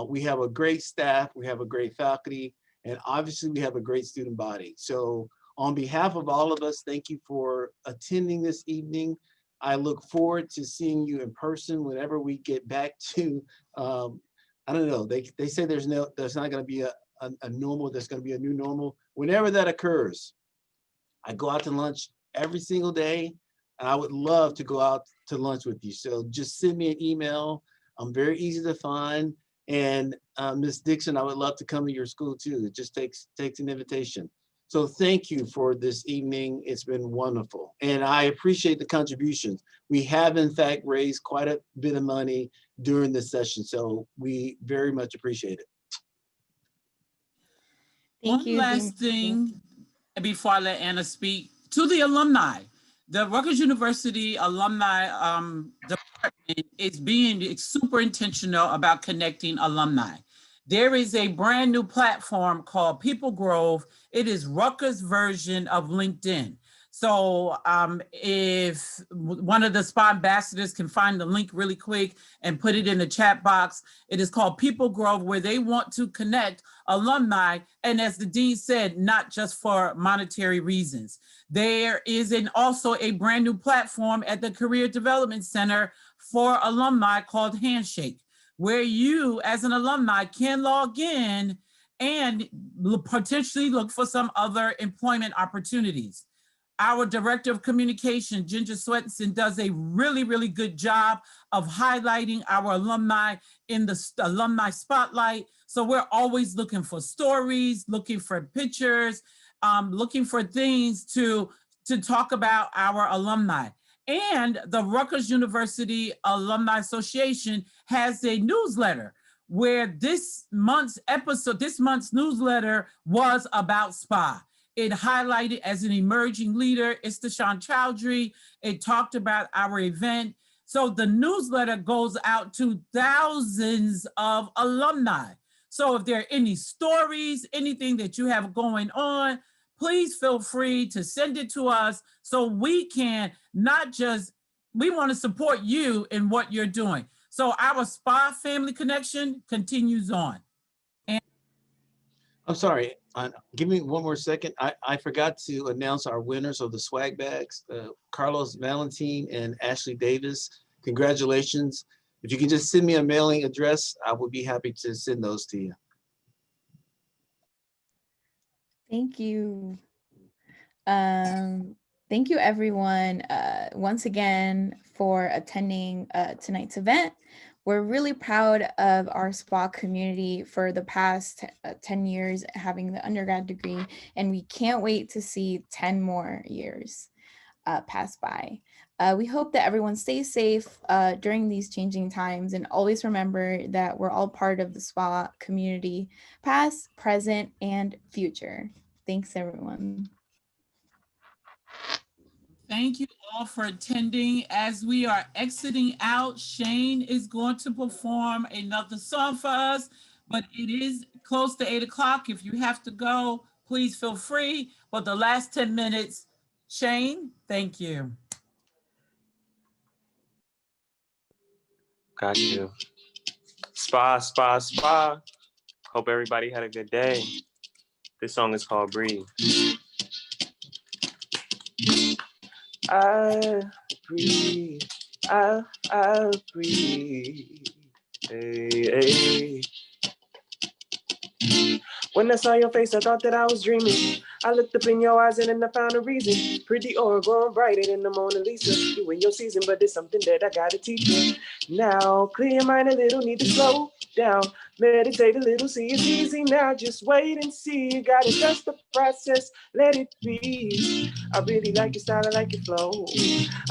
We have a great staff, we have a great faculty, and obviously we have a great student body. So on behalf of all of us, thank you for attending this evening. I look forward to seeing you in person whenever we get back to, I don't know, they say there's not going to be a normal, there's going to be a new normal. Whenever that occurs, I go out to lunch every single day, and I would love to go out to lunch with you. So just send me an email. I'm very easy to find. And Ms. Dixon, I would love to come to your school too. It just takes an invitation. So thank you for this evening. It's been wonderful. And I appreciate the contributions. We have in fact raised quite a bit of money during this session. So we very much appreciate it. Thank you. One last thing before I let Anna speak, to the alumni. The Rutgers University Alumni Department is being super intentional about connecting alumni. There is a brand new platform called People Grove. It is Rutgers' version of LinkedIn. So if one of the SPA ambassadors can find the link really quick and put it in the chat box, it is called People Grove, where they want to connect alumni. And as the dean said, not just for monetary reasons. There is also a brand new platform at the Career Development Center for alumni called Handshake, where you as an alumni can log in and potentially look for some other employment opportunities. Our Director of Communication, Ginger Sweatson, does a really, really good job of highlighting our alumni in the alumni spotlight. So we're always looking for stories, looking for pictures, looking for things to talk about our alumni. And the Rutgers University Alumni Association has a newsletter where this month's newsletter was about SPA. It highlighted as an emerging leader, Istashan Chowdhury. It talked about our event. So the newsletter goes out to thousands of alumni. So if there are any stories, anything that you have going on, please feel free to send it to us so we can we want to support you in what you're doing. So our SPA Family Connection continues on. I'm sorry, give me one more second. I forgot to announce our winners of the swag bags, Carlos Valentin and Ashley Davis. Congratulations. If you can just send me a mailing address, I would be happy to send those to you. Thank you. Thank you everyone once again for attending tonight's event. We're really proud of our SPA community for the past 10 years having the undergrad degree, and we can't wait to see 10 more years pass by. We hope that everyone stays safe during these changing times, and always remember that we're all part of the SPA community, past, present, and future. Thanks everyone. Thank you all for attending. As we are exiting out, Shane is going to perform another song for us, but it is close to 8 o'clock. If you have to go, please feel free. But the last 10 minutes, Shane, thank you. Got you. SPA, SPA, SPA. Hope everybody had a good day. This song is called Breathe. I breathe, I breathe. Hey, hey. When I saw your face, I thought that I was dreaming. I looked up in your eyes and then I found a reason. Pretty aura growing brighter than the Mona Lisa. You in your season, but there's something that I gotta teach you. Now, clear your mind a little, need to slow down. Meditate a little, see it's easy now. Just wait and see. You gotta trust the process, let it be. I really like your style, I like your flow.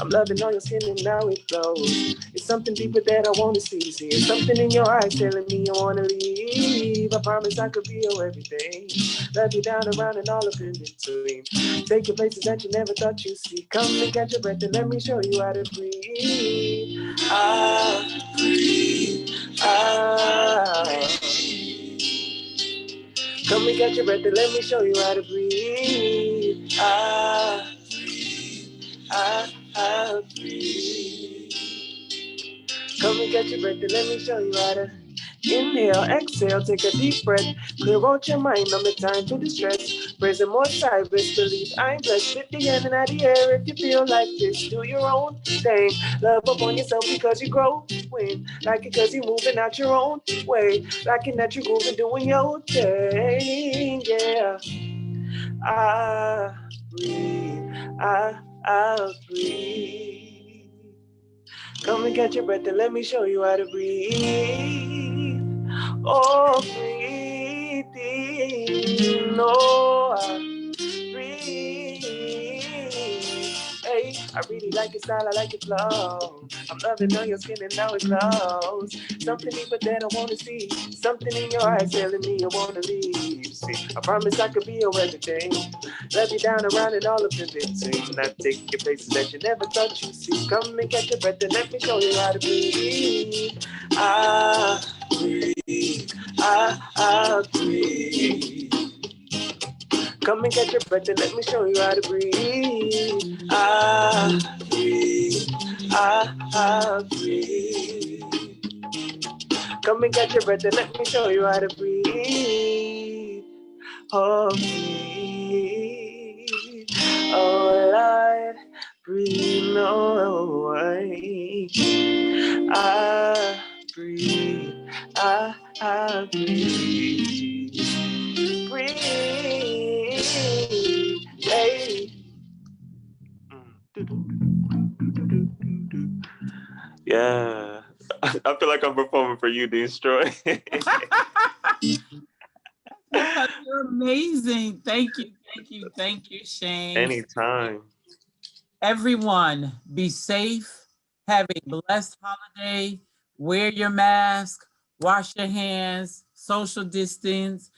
I'm loving all your skin and now it glows. It's something deeper that I wanna see. See, it's something in your eyes telling me you wanna leave. I promise I could be your everything. Love you down, around, and all up in between. Take you places that you never thought you'd see. Come and catch your breath and let me show you how to breathe. I breathe. Come and catch your breath and let me show you how to breathe. I breathe. I breathe. Come and catch your breath and let me show you how to inhale, exhale, take a deep breath. Clear out your mind, numb the time to distress. Praise more Cyrus, believe I'm blessed. Lift the hand and out the air if you feel like this. Do your own thing. Love upon yourself because you're growing. Like it because you're moving out your own way. Like it that you're moving, doing your thing. Yeah. I breathe. I breathe. Come and catch your breath and let me show you how to breathe. Oh, breathe in. Oh, I breathe. Hey, I really like your style, I like your flow. I'm loving on your skin and now it glows. Something deeper that I wanna see. Something in your eyes telling me you wanna leave. See, I promise I could be your everything. Love you down, around, and all up in between. I take you places that you never thought you'd see. Come and catch your breath and let me show you how to breathe. I breathe. I breathe. Come and catch your breath and let me show you how to breathe. Ah, breathe. Ah, breathe. Come and catch your breath and let me show you how to breathe. Oh, breathe. Oh, Lord, breathe no way. Ah, breathe. Ah, breathe. Breathe. Hey. Yeah. I feel like I'm performing for you, Dean Stroy. Because you're amazing. Thank you, Shane. Anytime. Everyone, be safe. Have a blessed holiday. Wear your mask. Wash your hands. Social distance.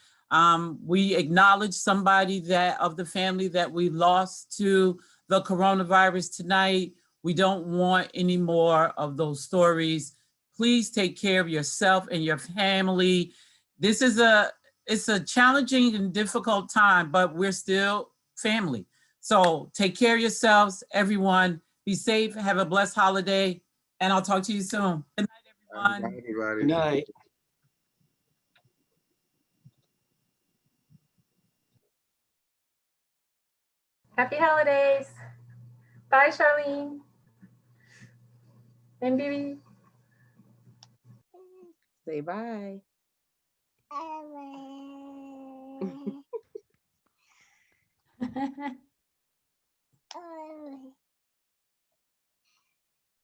We acknowledge somebody that of the family that we lost to the coronavirus tonight. We don't want any more of those stories. Please take care of yourself and your family. This is it's a challenging and difficult time, but we're still family. So take care of yourselves, everyone. Be safe. Have a blessed holiday. And I'll talk to you soon. Good night, everyone. Good night. Happy holidays. Bye, Charlene. And Bibi. Say bye.